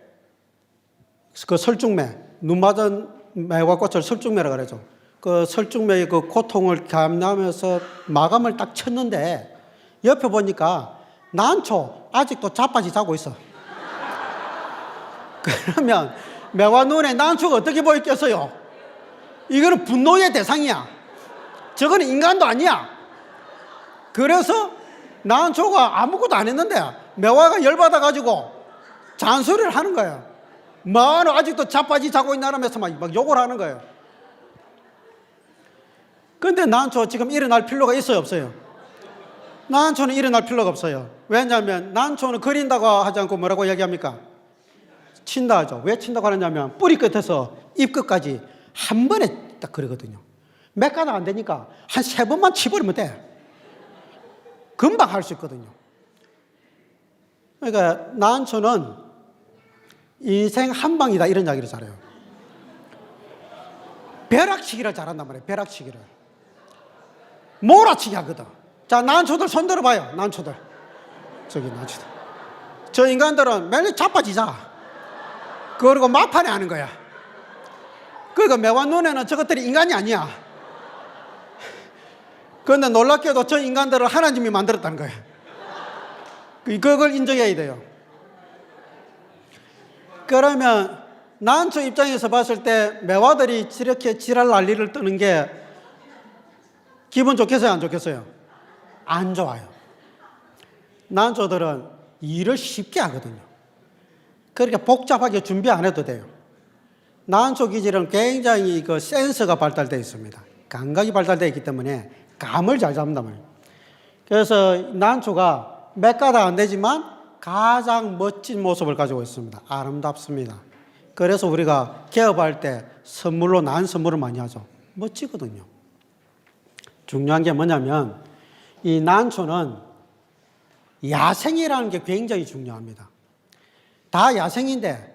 그 설중매, 눈 맞은 매화 꽃을 설중매라고 그러죠. 그 설중매의 그 고통을 감내하면서 마감을 딱 쳤는데 옆에 보니까 난초 아직도 자빠지 자고 있어. 그러면 매화 눈에 난초가 어떻게 보였겠어요? 이거는 분노의 대상이야. 저거는 인간도 아니야. 그래서 난초가 아무것도 안 했는데 매화가 열받아가지고 잔소리를 하는 거예요. 뭐 아직도 자빠지 자고 있나라면서 막 욕을 하는 거예요. 근데 난초 지금 일어날 필요가 있어요, 없어요? 난초는 일어날 필요가 없어요. 왜냐하면 난초는 그린다고 하지 않고 뭐라고 얘기합니까? 친다 하죠. 왜 친다고 하느냐면 뿌리 끝에서 잎 끝까지 한 번에 딱 그러거든요. 몇 가닥 안 되니까 한 3번만 치버리면 돼. 금방 할 수 있거든요. 그러니까 난초는 인생 한 방이다 이런 이야기를 잘해요. 벼락치기를 잘한단 말이에요. 벼락치기를. 몰아치기 하거든. 자, 난초들 손 들어봐요. 난초들. 저기 난초들. 저 인간들은 매일 자빠지자. 그리고 막판에 하는 거야. 그러니까 매화 눈에는 저것들이 인간이 아니야. 그런데 놀랍게도 저 인간들을 하나님이 만들었다는 거예요. 그걸 인정해야 돼요. 그러면 난초 입장에서 봤을 때 매화들이 저렇게 지랄 난리를 뜨는 게 기분 좋겠어요, 안 좋겠어요? 안 좋아요. 난초들은 일을 쉽게 하거든요. 그러니까 복잡하게 준비 안 해도 돼요. 난초 기질은 굉장히 그 센서가 발달되어 있습니다. 감각이 발달되어 있기 때문에 감을 잘 잡는단 말이에요. 그래서 난초가 몇 가닥 안 되지만 가장 멋진 모습을 가지고 있습니다. 아름답습니다. 그래서 우리가 개업할 때 선물로 난 선물을 많이 하죠. 멋지거든요. 중요한 게 뭐냐면 이 난초는 야생이라는 게 굉장히 중요합니다. 다 야생인데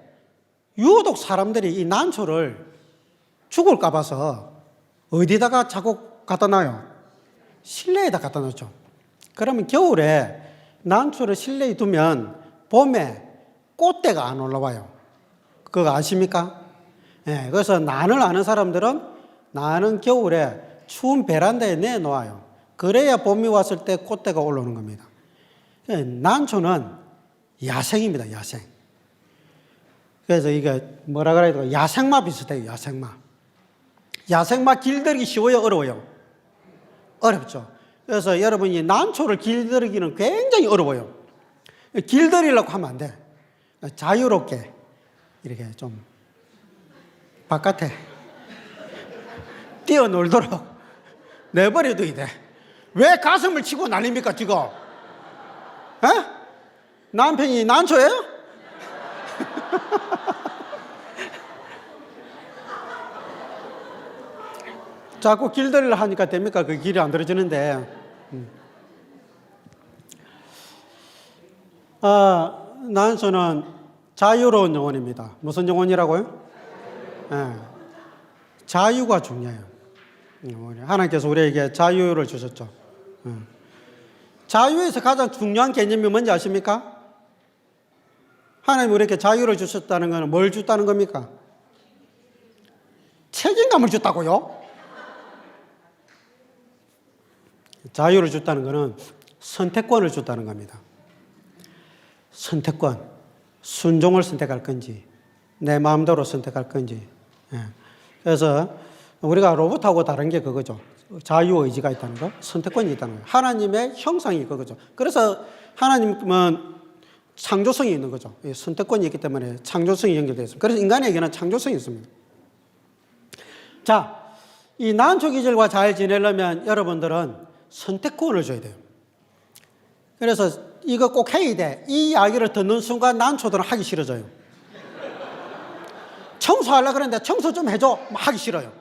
유독 사람들이 이 난초를 죽을까 봐서 어디다가 자꾸 갖다 놔요? 실내에다 갖다 놓죠. 그러면 겨울에 난초를 실내에 두면 봄에 꽃대가 안 올라와요. 그거 아십니까? 네, 그래서 난을 아는 사람들은 나는 겨울에 추운 베란다에 내놓아요. 그래야 봄이 왔을 때 꽃대가 올라오는 겁니다. 난초는 야생입니다. 야생. 그래서 이게 뭐라 그래야 될까? 야생마 비슷해요. 야생마. 야생마 길들이기 쉬워요? 어려워요? 어렵죠. 그래서 여러분이 난초를 길들이기는 굉장히 어려워요. 길들이려고 하면 안 돼. 자유롭게 이렇게 좀 바깥에 뛰어놀도록 내버려둬야 돼. 왜 가슴을 치고 난립니까 지금? 에? 남편이 난초예요? 자꾸 길들이려 하니까 됩니까? 그 길이 안 들어지는데. 난초는 자유로운 영혼입니다. 무슨 영혼이라고요? 자유가 중요해요. 하나님께서 우리에게 자유를 주셨죠. 자유에서 가장 중요한 개념이 뭔지 아십니까? 하나님 우리에게 자유를 주셨다는 것은 뭘 줬다는 겁니까? 책임감을 줬다고요? 자유를 줬다는 것은 선택권을 줬다는 겁니다. 선택권, 순종을 선택할 건지 내 마음대로 선택할 건지. 그래서 우리가 로봇하고 다른 게 그거죠. 자유의지가 있다는 거, 선택권이 있다는 거예요. 하나님의 형상이 그거죠. 그래서 하나님은 창조성이 있는 거죠. 선택권이 있기 때문에 창조성이 연결되어 있습니다. 그래서 인간에게는 창조성이 있습니다. 자, 이 난초 기질과 잘 지내려면 여러분들은 선택권을 줘야 돼요. 그래서 이거 꼭 해야 돼. 이 이야기를 듣는 순간 난초들은 하기 싫어져요. 청소하려고 그러는데 청소 좀 해줘. 하기 싫어요.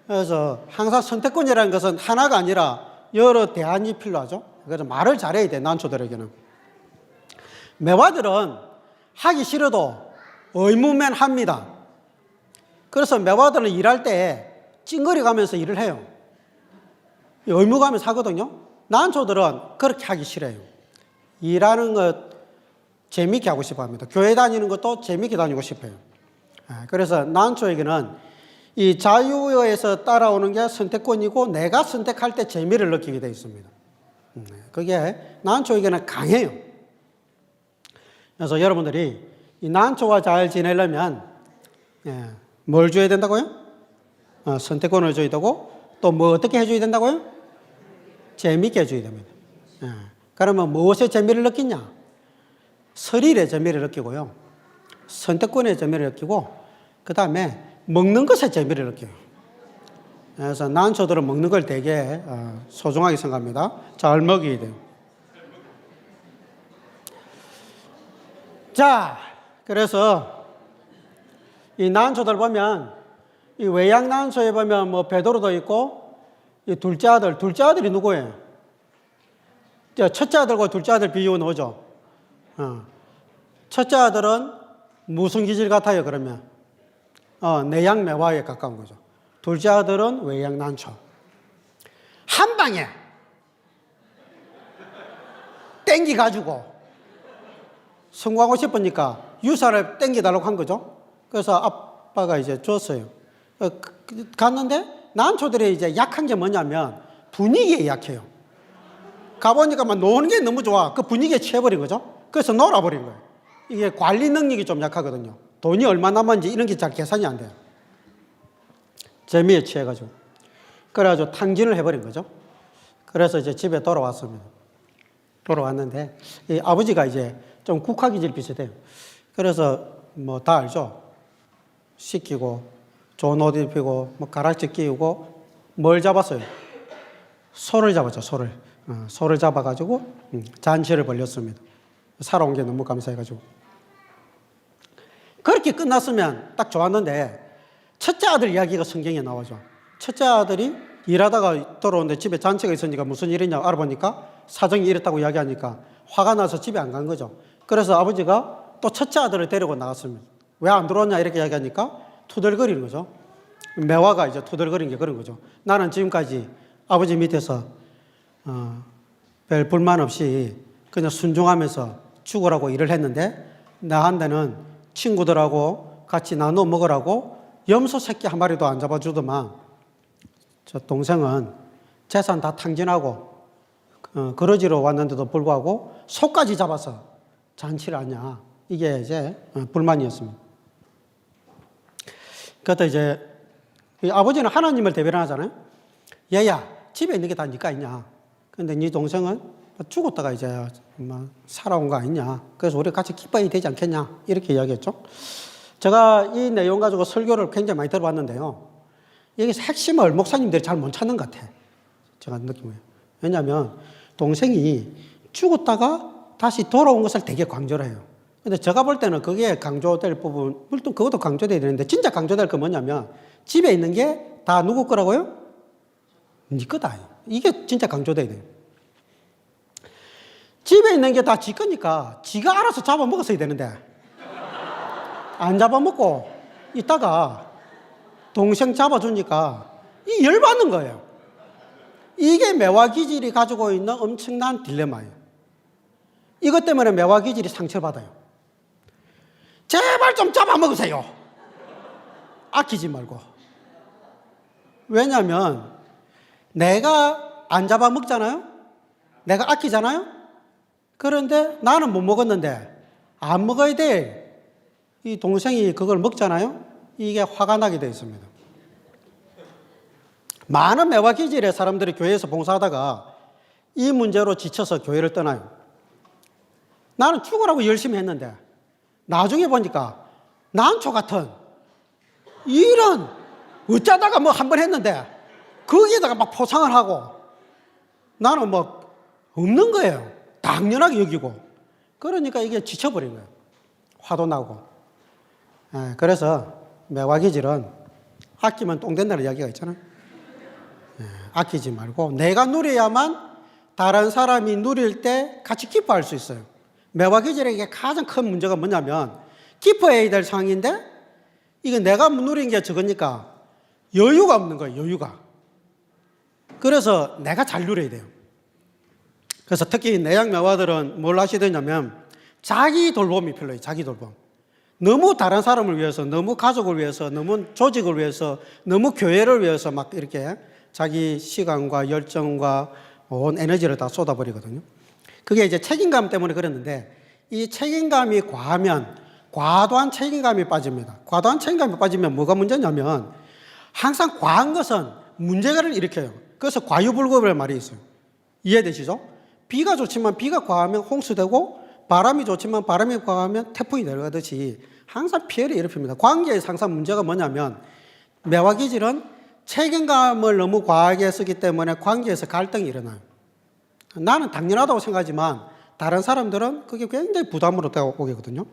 그래서 항상 선택권이라는 것은 하나가 아니라 여러 대안이 필요하죠. 그래서 말을 잘해야 돼, 난초들에게는. 매화들은 하기 싫어도 의무면 합니다. 그래서 매화들은 일할 때 찡그리 가면서 일을 해요. 의무감에서 하거든요. 난초들은 그렇게 하기 싫어요. 일하는 것 재미있게 하고 싶어 합니다. 교회 다니는 것도 재미있게 다니고 싶어요. 그래서 난초에게는 이 자유에서 따라오는 게 선택권이고 내가 선택할 때 재미를 느끼게 되어 있습니다. 그게 난초에게는 강해요. 그래서 여러분들이 이 난초와 잘 지내려면 뭘 줘야 된다고요? 선택권을 줘야 되고 또 뭐 어떻게 해줘야 된다고요? 재미있게 해줘야 됩니다. 그러면 무엇에 재미를 느끼냐? 설일의 재미를 느끼고요. 선택권의 재미를 느끼고 그 다음에 먹는 것에 재미를 느껴요. 그래서 난초들은 먹는 걸 되게 소중하게 생각합니다. 잘 먹여야 돼요. 자, 그래서 이 난초들 보면 이 외양 난초에 보면 뭐 베드로도 있고 이 둘째 아들이 누구예요? 첫째 아들과 둘째 아들 비유 나오죠. 첫째 아들은 무슨 기질 같아요, 그러면? 내양 매화에 가까운 거죠. 둘째 아들은 외양 난초. 한 방에 땡기가지고 성공하고 싶으니까 유산을 땡기달라고 한 거죠. 그래서 아빠가 이제 줬어요. 갔는데 난초들이 이제 약한 게 뭐냐면 분위기에 약해요. 가보니까 막 노는 게 너무 좋아. 그 분위기에 취해버린 거죠. 그래서 놀아버린 거예요. 이게 관리 능력이 좀 약하거든요. 돈이 얼마 남았는지 이런 게 잘 계산이 안 돼요. 재미에 취해가지고. 그래가지고 탕진을 해버린 거죠. 그래서 이제 집에 돌아왔습니다. 돌아왔는데 이 아버지가 이제 좀 국화기질 비슷해요. 그래서 뭐 다 알죠. 씻기고 좋은 옷 입히고 뭐 가락지 끼우고 뭘 잡았어요? 소를 잡았죠. 소를 잡아가지고 잔치를 벌였습니다. 살아온 게 너무 감사해가지고. 그렇게 끝났으면 딱 좋았는데 첫째 아들 이야기가 성경에 나오죠. 첫째 아들이 일하다가 돌아오는데 집에 잔치가 있으니까 무슨 일이냐 알아보니까 사정이 이랬다고 이야기하니까 화가 나서 집에 안 간 거죠. 그래서 아버지가 또 첫째 아들을 데리고 나갔습니다. 왜 안 들어왔냐 이렇게 이야기하니까 투덜거리는 거죠. 매화가 이제 투덜거리는 게 그런 거죠. 나는 지금까지 아버지 밑에서 별 불만 없이 그냥 순종하면서 죽으라고 일을 했는데 나한테는 친구들하고 같이 나눠 먹으라고 염소 새끼 한 마리도 안 잡아주더만 저 동생은 재산 다 탕진하고 거러지로 왔는데도 불구하고 소까지 잡아서 잔치를 하냐. 이게 이제 불만이었습니다. 그때 이제 아버지는 하나님을 대변하잖아요. 얘야, 집에 있는 게 다 니가 있냐. 근데 네 동생은 죽었다가 이제 살아온 거 아니냐. 그래서 우리 같이 기뻐야 되지 않겠냐. 이렇게 이야기했죠. 제가 이 내용 가지고 설교를 굉장히 많이 들어봤는데요. 여기서 핵심을 목사님들이 잘 못 찾는 것 같아. 제가 느낌이에요. 왜냐하면 동생이 죽었다가 다시 돌아온 것을 되게 강조를 해요. 근데 제가 볼 때는 그게 강조될 부분, 물론 그것도 강조돼야 되는데 진짜 강조될 거 뭐냐면 집에 있는 게 다 누구 거라고요? 네 거다. 이게 진짜 강조돼야 돼요. 집에 있는 게 다 지 거니까 지가 알아서 잡아먹었어야 되는데 안 잡아먹고 있다가 동생 잡아주니까 이 열받는 거예요. 이게 매화기질이 가지고 있는 엄청난 딜레마예요. 이것 때문에 매화기질이 상처받아요. 제발 좀 잡아먹으세요. 아끼지 말고. 왜냐하면 내가 안 잡아먹잖아요. 내가 아끼잖아요. 그런데 나는 못 먹었는데 안 먹어야 돼. 이 동생이 그걸 먹잖아요. 이게 화가 나게 되어 있습니다. 많은 매화기질의 사람들이 교회에서 봉사하다가 이 문제로 지쳐서 교회를 떠나요. 나는 죽으라고 열심히 했는데 나중에 보니까 난초 같은 이런 어쩌다가 뭐 한 번 했는데 거기에다가 막 포상을 하고 나는 뭐 없는 거예요. 당연하게 여기고. 그러니까 이게 지쳐버린 거예요. 화도 나고. 그래서 매화기질은 아끼면 똥 된다는 이야기가 있잖아요. 아끼지 말고 내가 누려야만 다른 사람이 누릴 때 같이 기뻐할 수 있어요. 매화기질에게 가장 큰 문제가 뭐냐면 기뻐해야 될 상황인데 이게 내가 누린 게 적으니까 여유가 없는 거예요. 여유가. 그래서 내가 잘 누려야 돼요. 그래서 특히 내양 매화들은 뭘 하시더냐면 자기 돌봄이 필요해요. 자기 돌봄. 너무 다른 사람을 위해서, 너무 가족을 위해서, 너무 조직을 위해서, 너무 교회를 위해서 막 이렇게 자기 시간과 열정과 온 에너지를 다 쏟아버리거든요. 그게 이제 책임감 때문에 그랬는데 이 책임감이 과하면 과도한 책임감이 빠집니다. 과도한 책임감이 빠지면 뭐가 문제냐면 항상 과한 것은 문제를 일으켜요. 그래서 과유불급이라는 말이 있어요. 이해되시죠? 비가 좋지만 비가 과하면 홍수되고 바람이 좋지만 바람이 과하면 태풍이 내려가듯이 항상 피해를 일으킵니다. 관계에서 항상 문제가 뭐냐면 매화기질은 책임감을 너무 과하게 쓰기 때문에 관계에서 갈등이 일어나요. 나는 당연하다고 생각하지만 다른 사람들은 그게 굉장히 부담으로 오거든요.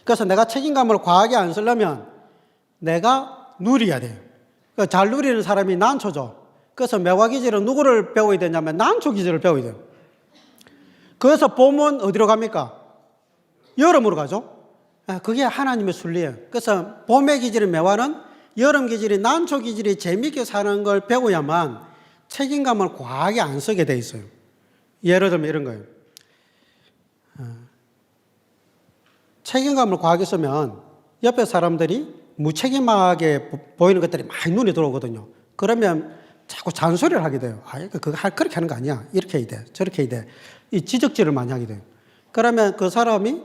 그래서 내가 책임감을 과하게 안 쓰려면 내가 누려야 돼요. 그러니까 잘 누리는 사람이 난초죠. 그래서 매화기질은 누구를 배워야 되냐면 난초기질을 배워야 돼요. 그래서 봄은 어디로 갑니까? 여름으로 가죠. 그게 하나님의 순리예요. 그래서 봄의 기질인 매화는 여름 기질이 난초 기질이 재미있게 사는 걸 배워야만 책임감을 과하게 안 쓰게 돼 있어요. 예를 들면 이런 거예요. 책임감을 과하게 쓰면 옆에 사람들이 무책임하게 보이는 것들이 많이 눈에 들어오거든요. 그러면 자꾸 잔소리를 하게 돼요. 그거 그렇게 하는 거 아니야. 이렇게 해야 돼. 저렇게 해야 돼. 이 지적질을 많이 하게 돼요. 그러면 그 사람이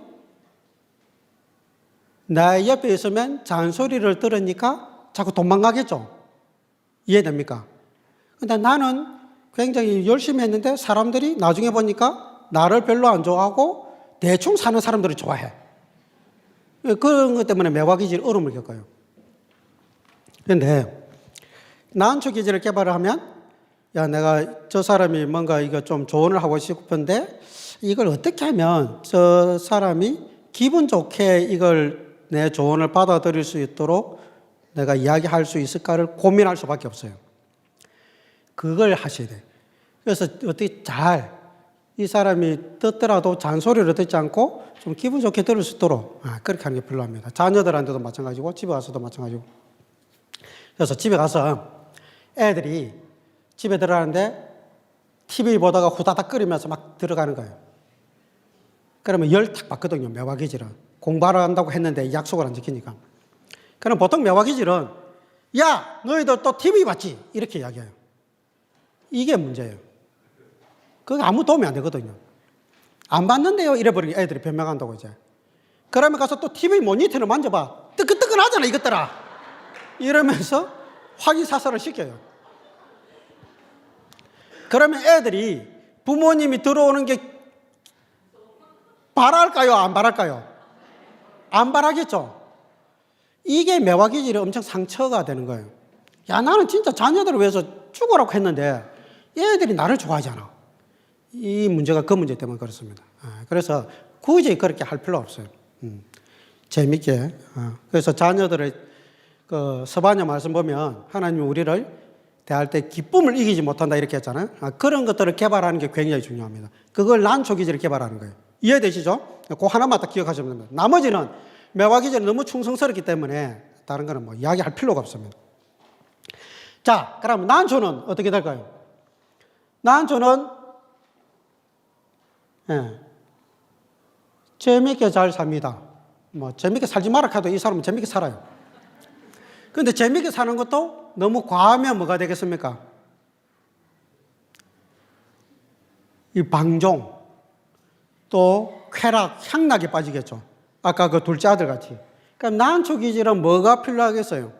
나 옆에 있으면 잔소리를 들으니까 자꾸 도망가겠죠. 이해됩니까? 근데 나는 굉장히 열심히 했는데 사람들이 나중에 보니까 나를 별로 안 좋아하고 대충 사는 사람들을 좋아해. 그런 것 때문에 매화기질 어려움을 겪어요. 그런데 난초 기질을 개발을 하면 야 내가 저 사람이 뭔가 이거 좀 조언을 하고 싶은데 이걸 어떻게 하면 저 사람이 기분 좋게 이걸 내 조언을 받아들일 수 있도록 내가 이야기할 수 있을까를 고민할 수밖에 없어요. 그걸 하셔야 돼요. 그래서 어떻게 잘 이 사람이 듣더라도 잔소리를 듣지 않고 좀 기분 좋게 들을 수 있도록 그렇게 하는 게 필요합니다. 자녀들한테도 마찬가지고 집에 가서도 마찬가지고. 그래서 집에 가서 애들이 집에 들어가는데 TV 보다가 후다닥 끓이면서 막 들어가는 거예요. 그러면 열 탁 받거든요. 매화기질은. 공부하러 간다고 했는데 약속을 안 지키니까. 그럼 보통 매화기질은 야 너희들 또 TV 봤지? 이렇게 이야기해요. 이게 문제예요. 그게 아무 도움이 안 되거든요. 안 봤는데요 이래버리니 애들이 변명한다고 이제. 그러면 가서 또 TV 모니터를 만져봐. 뜨끈뜨끈하잖아 이것들아. 이러면서 확인사살을 시켜요. 그러면 애들이 부모님이 들어오는 게 바랄까요? 안 바랄까요? 안 바라겠죠? 이게 매화기질이 엄청 상처가 되는 거예요. 야, 나는 진짜 자녀들을 위해서 죽으라고 했는데 얘들이 나를 좋아하잖아. 이 문제가 그 문제 때문에 그렇습니다. 그래서 굳이 그렇게 할 필요 없어요. 재밌게. 그래서 자녀들의 그 서반야 말씀 보면 하나님이 우리를 대할 때 기쁨을 이기지 못한다 이렇게 했잖아요. 그런 것들을 개발하는 게 굉장히 중요합니다. 그걸 난초기질을 개발하는 거예요. 이해되시죠? 그 하나만 딱 기억하시면 됩니다. 나머지는 매화기질이 너무 충성스럽기 때문에 다른 거는 뭐 이야기할 필요가 없습니다. 자, 그럼 난초는 어떻게 될까요? 난초는 재밌게 잘 삽니다. 뭐 재밌게 살지 마라 해도 이 사람은 재밌게 살아요. 그런데 재밌게 사는 것도 너무 과하면 뭐가 되겠습니까? 이 방종, 또 쾌락, 향락에 빠지겠죠. 아까 그 둘째 아들 같이. 그럼 난초 기질은 뭐가 필요하겠어요?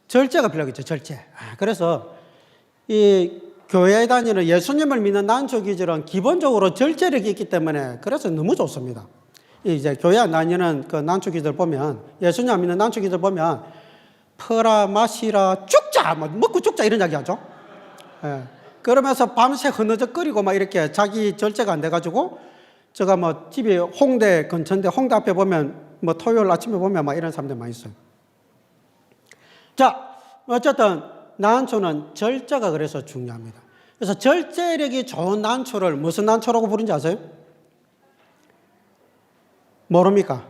절제가 필요하겠죠, 절제. 그래서 이 교회에 다니는 예수님을 믿는 난초 기질은 기본적으로 절제력이 있기 때문에 그래서 너무 좋습니다. 이제 교회 안 다니는 그 난초 기질 보면, 예수님 안 믿는 난초 기질 보면, 퍼라, 마시라, 죽자! 뭐 먹고 죽자! 이런 이야기 하죠. 그러면서 밤새 흐느적거리고 막 이렇게 자기 절제가 안 돼가지고, 제가 뭐 집이 홍대 근처인데 홍대 앞에 보면 뭐 토요일 아침에 보면 막 이런 사람들 많이 있어요. 자, 어쨌든 난초는 절제가 그래서 중요합니다. 그래서 절제력이 좋은 난초를 무슨 난초라고 부르는지 아세요? 모릅니까?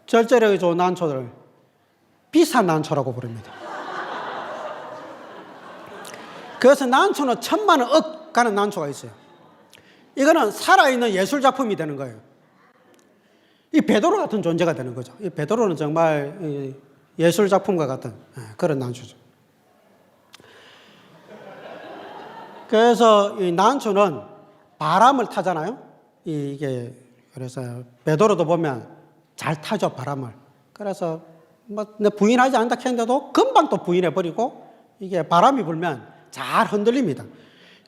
절제력이 좋은 난초를 비싼 난초라고 부릅니다. 그래서 난초는 1000만 원, 억 가는 난초가 있어요. 이거는 살아있는 예술작품이 되는 거예요. 이 베드로 같은 존재가 되는 거죠. 이 베드로는 정말 예술작품과 같은 그런 난초죠. 그래서 이 난초는 바람을 타잖아요. 이게 그래서 베드로도 보면 잘 타죠, 바람을. 그래서 뭐 부인하지 않다 했는데도 금방 또 부인해 버리고 이게 바람이 불면 잘 흔들립니다.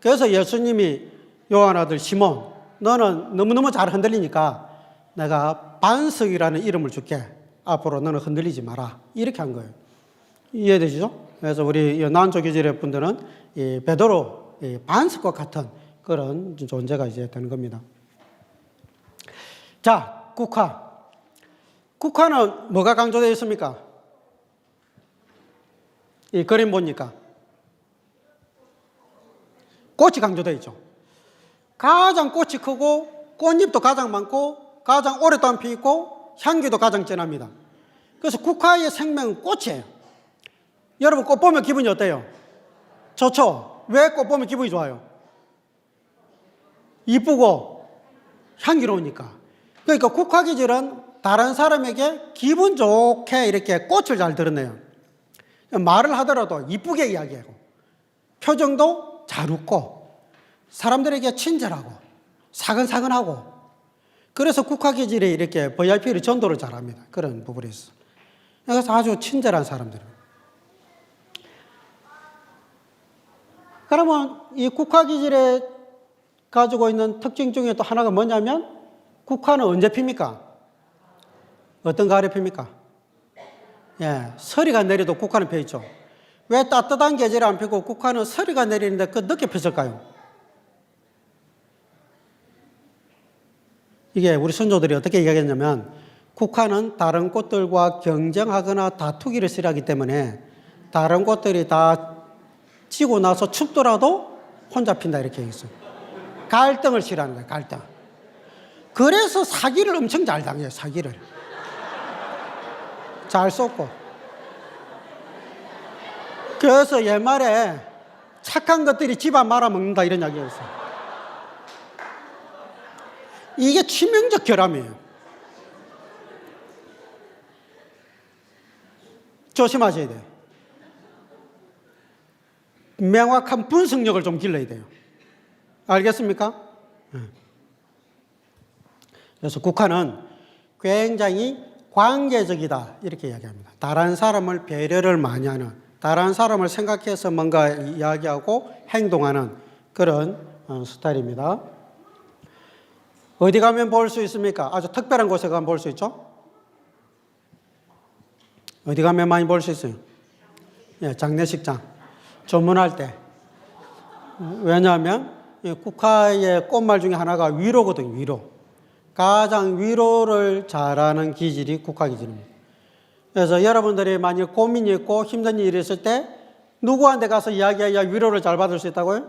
그래서 예수님이 요한 아들 시몬, 너는 너무너무 잘 흔들리니까 내가 반석이라는 이름을 줄게. 앞으로 너는 흔들리지 마라. 이렇게 한 거예요. 이해되시죠? 그래서 우리 난초 기질의 분들은 이 베드로 반석과 같은 그런 존재가 이제 되는 겁니다. 자, 국화. 국화는 뭐가 강조되어 있습니까? 이 그림 보니까 꽃이 강조되어 있죠. 가장 꽃이 크고 꽃잎도 가장 많고 가장 오랫동안 피고 향기도 가장 진합니다. 그래서 국화의 생명은 꽃이에요. 여러분 꽃 보면 기분이 어때요? 좋죠? 왜 꽃 보면 기분이 좋아요? 이쁘고 향기로우니까. 그러니까 국화 기질은 다른 사람에게 기분 좋게 이렇게 꽃을 잘 드러내요. 말을 하더라도 이쁘게 이야기하고 표정도 잘 웃고 사람들에게 친절하고 사근사근하고 그래서 국화 기질이 이렇게 VIP를 전도를 잘합니다. 그런 부분이 있어요. 그래서 아주 친절한 사람들입니다. 그러면 이 국화 기질에 가지고 있는 특징 중에 또 하나가 뭐냐면 국화는 언제 핍니까? 어떤 가을에 핍니까? 서리가 내려도 국화는 펴 있죠. 왜 따뜻한 계절에 안 피고 국화는 서리가 내리는데 그 늦게 폈을까요? 이게 우리 선조들이 어떻게 이야기했냐면 국화는 다른 꽃들과 경쟁하거나 다투기를 싫어하기 때문에 다른 꽃들이 다 지고 나서 춥더라도 혼자 핀다 이렇게 얘기했어요. 갈등을 싫어하는 거예요. 갈등. 그래서 사기를 엄청 잘 당해요. 사기를. 잘 쏟고. 그래서 옛말에 착한 것들이 집안 말아먹는다 이런 이야기였어요. 이게 치명적 결함이에요. 조심하셔야 돼요. 명확한 분석력을 좀 길러야 돼요. 알겠습니까? 그래서 국화는 굉장히 관계적이다 이렇게 이야기합니다. 다른 사람을 배려를 많이 하는 다른 사람을 생각해서 뭔가 이야기하고 행동하는 그런 스타일입니다. 어디 가면 볼 수 있습니까? 아주 특별한 곳에 가면 볼 수 있죠? 어디 가면 많이 볼 수 있어요? 예, 장례식장. 조문할 때. 왜냐하면 국화의 꽃말 중에 하나가 위로거든요. 위로. 가장 위로를 잘하는 기질이 국화 기질입니다. 그래서 여러분들이 만약 고민이 있고 힘든 일이 있을 때 누구한테 가서 이야기해야 위로를 잘 받을 수 있다고요?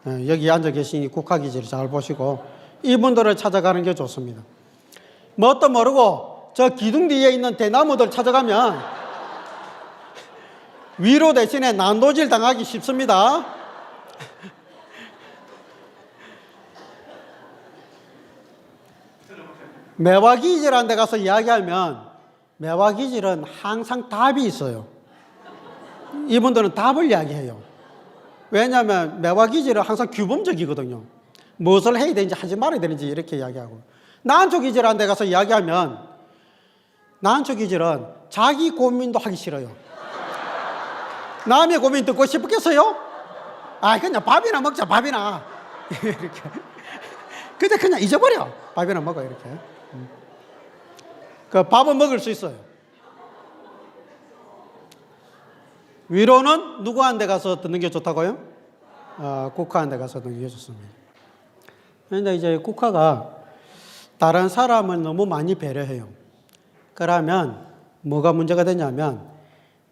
예, 여기 앉아 계신 이 국화 기질을 잘 보시고 이분들을 찾아가는 게 좋습니다. 뭣도 모르고 저 기둥 뒤에 있는 대나무들 찾아가면 위로 대신에 난도질 당하기 쉽습니다. 매화기질한 데 가서 이야기하면 매화기질은 항상 답이 있어요. 이분들은 답을 이야기해요. 왜냐하면 매화기질은 항상 규범적이거든요. 무엇을 해야 되는지 하지 말아야 되는지 이렇게 이야기하고, 난초기질한 데 가서 이야기하면 난초기질은 자기 고민도 하기 싫어요. 남의 고민 듣고 싶겠어요? 그냥 밥이나 먹자, 밥이나. 이렇게. 근데 그냥 잊어버려. 밥이나 먹어, 이렇게. 그 밥은 먹을 수 있어요. 위로는 누구한테 가서 듣는 게 좋다고요? 국화한테 가서 듣는 게 좋습니다. 그런데 이제 국화가 다른 사람을 너무 많이 배려해요. 그러면 뭐가 문제가 되냐면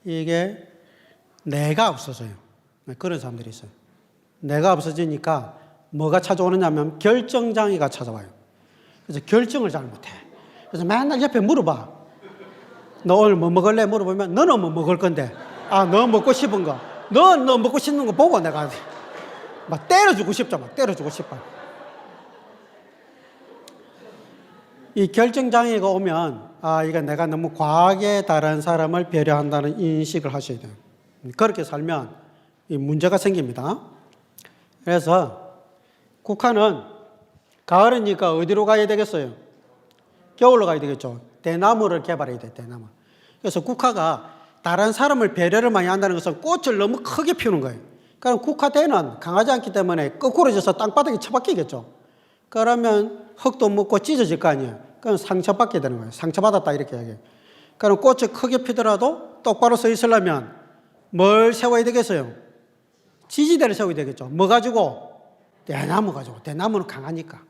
이게 내가 없어져요. 그런 사람들이 있어요. 내가 없어지니까 뭐가 찾아오느냐면 결정장애가 찾아와요. 그래서 결정을 잘 못해. 그래서 맨날 옆에 물어봐. 너 오늘 뭐 먹을래? 물어보면 너는 뭐 먹을 건데? 너 먹고 싶은 거. 너 먹고 싶은 거 보고 내가 막 때려주고 싶죠. 막 때려주고 싶어. 이 결정장애가 오면 이거 내가 너무 과하게 다른 사람을 배려한다는 인식을 하셔야 돼요. 그렇게 살면 이 문제가 생깁니다. 그래서 국화는 가을이니까 어디로 가야 되겠어요? 겨울로 가야 되겠죠. 대나무를 개발해야 돼요. 대나무. 그래서 국화가 다른 사람을 배려를 많이 한다는 것은 꽃을 너무 크게 피우는 거예요. 그럼 국화대는 강하지 않기 때문에 거꾸로 져서 땅바닥에 처박히겠죠. 그러면 흙도 먹고 찢어질 거 아니에요. 그럼 상처받게 되는 거예요. 상처받았다 이렇게 이야기해요. 그럼 꽃이 크게 피더라도 똑바로 서 있으려면 뭘 세워야 되겠어요? 지지대를 세워야 되겠죠. 뭐 가지고? 대나무 가지고. 대나무는 강하니까.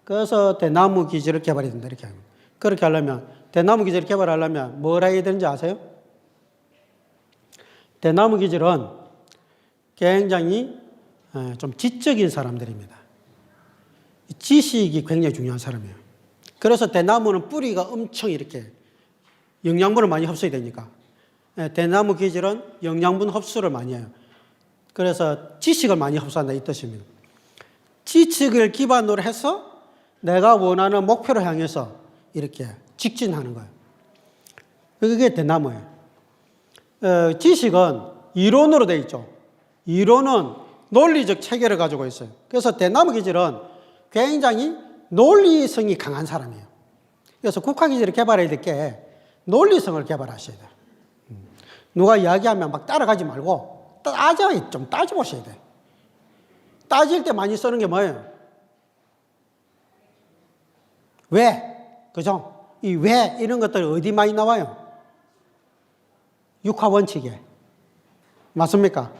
그래서 대나무 기질을 개발해야 된다 이렇게 합니다. 그렇게 하려면 대나무 기질을 개발하려면 뭘 해야 되는지 아세요? 대나무 기질은 굉장히 좀 지적인 사람들입니다. 지식이 굉장히 중요한 사람이에요. 그래서 대나무는 뿌리가 엄청 이렇게 영양분을 많이 흡수해야 되니까 대나무 기질은 영양분 흡수를 많이 해요. 그래서 지식을 많이 흡수한다 이 뜻입니다. 지식을 기반으로 해서 내가 원하는 목표를 향해서 이렇게 직진하는 거예요. 그게 대나무예요. 지식은 이론으로 되어 있죠. 이론은 논리적 체계를 가지고 있어요. 그래서 대나무 기질은 굉장히 논리성이 강한 사람이에요. 그래서 국화 기질을 개발해야 될 게 논리성을 개발하셔야 돼요. 누가 이야기하면 막 따라가지 말고 좀 따져보셔야 돼요. 따질 때 많이 쓰는 게 뭐예요? 왜? 그죠? 이 왜 이런 것들 어디 많이 나와요? 육화원칙에. 맞습니까?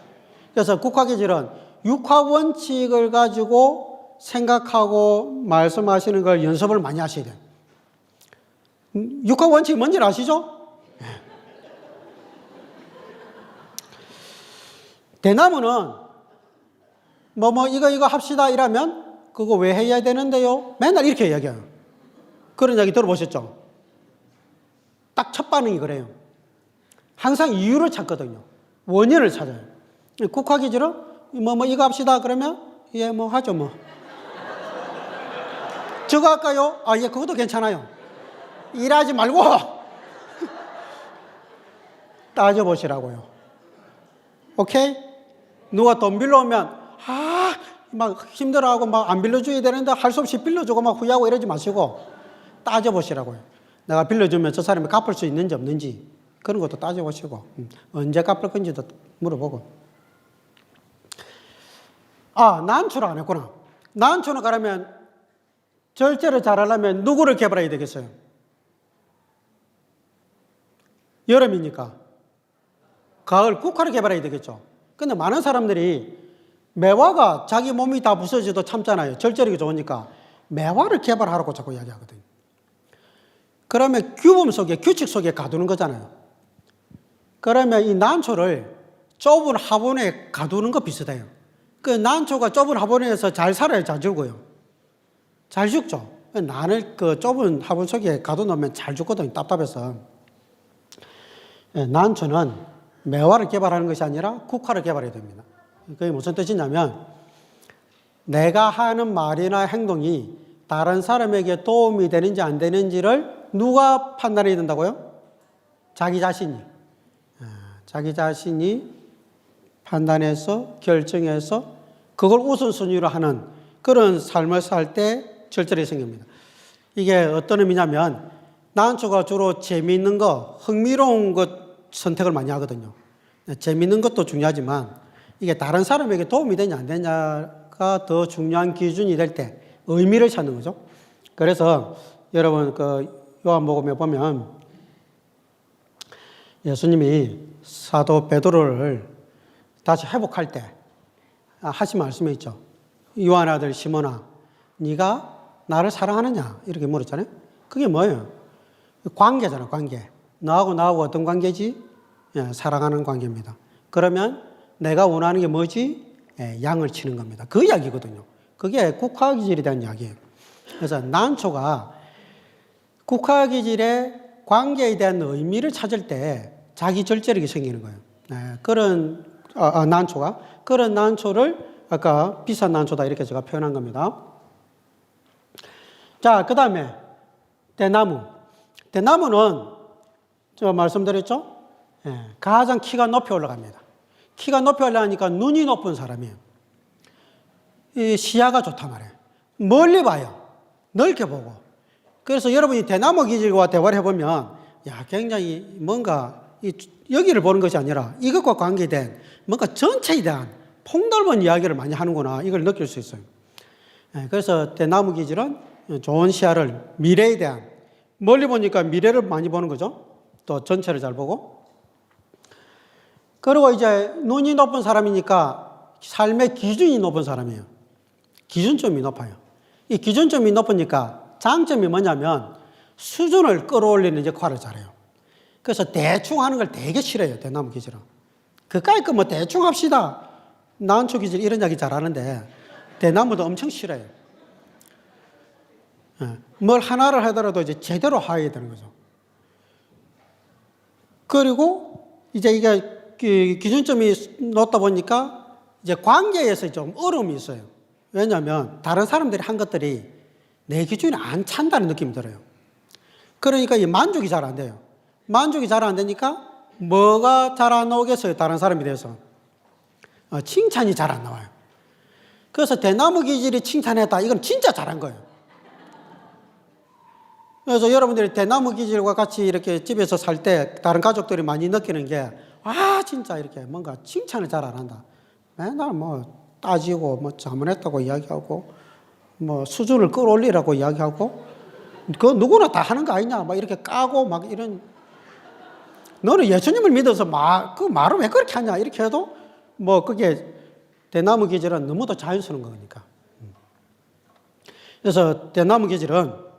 그래서 국화기질은 육화원칙을 가지고 생각하고 말씀하시는 걸 연습을 많이 하셔야 돼요. 육화원칙이 뭔지 아시죠? 대나무는 이거 합시다 이러면 그거 왜 해야 되는데요? 맨날 이렇게 이야기해요. 그런 이야기 들어보셨죠? 딱 첫 반응이 그래요. 항상 이유를 찾거든요. 원인을 찾아요. 국화기질은 이거 합시다 그러면 예 뭐 하죠 뭐. 저거 할까요? 예 그것도 괜찮아요. 일하지 말고 따져보시라고요. 오케이? 누가 돈 빌려오면 막 힘들어하고 막 안 빌려줘야 되는데 할 수 없이 빌려주고 막 후회하고 이러지 마시고 따져보시라고요. 내가 빌려주면 저 사람이 갚을 수 있는지 없는지 그런 것도 따져보시고 언제 갚을 건지도 물어보고. 난초를 안 했구나. 난초는 그러면 절제를 잘하려면 누구를 개발해야 되겠어요? 여름이니까 가을 국화를 개발해야 되겠죠. 근데 많은 사람들이 매화가 자기 몸이 다 부서져도 참잖아요. 절제력이 좋으니까 매화를 개발하라고 자꾸 이야기하거든요. 그러면 규범 속에, 규칙 속에 가두는 거잖아요. 그러면 이 난초를 좁은 화분에 가두는 거 비슷해요. 그 난초가 좁은 화분에서 잘 살아야 잘 죽어요. 잘 죽죠. 난을 그 좁은 화분 속에 가둬놓으면 잘 죽거든요. 답답해서. 난초는 매화를 개발하는 것이 아니라 국화를 개발해야 됩니다. 그게 무슨 뜻이냐면 내가 하는 말이나 행동이 다른 사람에게 도움이 되는지 안 되는지를 누가 판단해야 된다고요? 자기 자신이. 자기 자신이 판단해서 결정해서 그걸 우선순위로 하는 그런 삶을 살 때 절제력이 생깁니다. 이게 어떤 의미냐면 난초가 주로 재미있는 거, 흥미로운 것 선택을 많이 하거든요. 재미있는 것도 중요하지만 이게 다른 사람에게 도움이 되냐 안 되냐가 더 중요한 기준이 될 때 의미를 찾는 거죠. 그래서 여러분 그 요한복음에 보면 예수님이 사도 베드로를 다시 회복할 때 하신 말씀이 있죠. 요한 아들 시몬아, 네가 나를 사랑하느냐? 이렇게 물었잖아요. 그게 뭐예요? 관계잖아, 관계. 너하고 어떤 관계지? 사랑하는 관계입니다. 그러면 내가 원하는 게 뭐지? 양을 치는 겁니다. 그 이야기거든요. 그게 국화기질에 대한 이야기예요. 그래서 난초가 국화기질의 관계에 대한 의미를 찾을 때 자기 절제력이 생기는 거예요. 그런 난초가 그런 난초를 아까 비싼 난초다 이렇게 제가 표현한 겁니다. 자, 그 다음에 대나무. 대나무는 제가 말씀드렸죠? 가장 키가 높이 올라갑니다. 키가 높이 올라가니까 눈이 높은 사람이에요. 이 시야가 좋단 말이에요. 멀리 봐요. 넓게 보고. 그래서 여러분이 대나무 기질과 대화를 해보면 굉장히 뭔가 여기를 보는 것이 아니라 이것과 관계된 뭔가 전체에 대한 폭넓은 이야기를 많이 하는구나 이걸 느낄 수 있어요. 그래서 대나무 기질은 좋은 시야를 미래에 대한 멀리 보니까 미래를 많이 보는 거죠. 또 전체를 잘 보고. 그리고 이제 눈이 높은 사람이니까 삶의 기준이 높은 사람이에요. 기준점이 높아요. 이 기준점이 높으니까 장점이 뭐냐면 수준을 끌어올리는 역할을 잘해요. 그래서 대충 하는 걸 되게 싫어해요. 대나무 기질은. 그까이 뭐 대충 합시다. 난초 기질 이런 이야기 잘하는데 대나무도 엄청 싫어해요. 뭘 하나를 하더라도 이제 제대로 해야 되는 거죠. 그리고 이제 이게 기준점이 높다 보니까 이제 관계에서 좀 어려움이 있어요. 왜냐하면 다른 사람들이 한 것들이 내 기준에 안 찬다는 느낌이 들어요. 그러니까 이 만족이 잘 안 돼요. 만족이 잘 안 되니까 뭐가 잘 안 나오겠어요? 다른 사람에 대해서. 칭찬이 잘 안 나와요. 그래서 대나무 기질이 칭찬했다. 이건 진짜 잘한 거예요. 그래서 여러분들이 대나무 기질과 같이 이렇게 집에서 살 때 다른 가족들이 많이 느끼는 게 진짜 이렇게 뭔가 칭찬을 잘 안 한다. 맨날 뭐 따지고 뭐 잘못했다고 이야기하고 뭐 수준을 끌어올리라고 이야기하고 그거 누구나 다 하는 거 아니냐 막 이렇게 까고 막 이런 너는 예수님을 믿어서 그 말을 왜 그렇게 하냐 이렇게 해도 뭐 그게 대나무 기질은 너무도 자연스러운 거니까. 그래서 대나무 기질은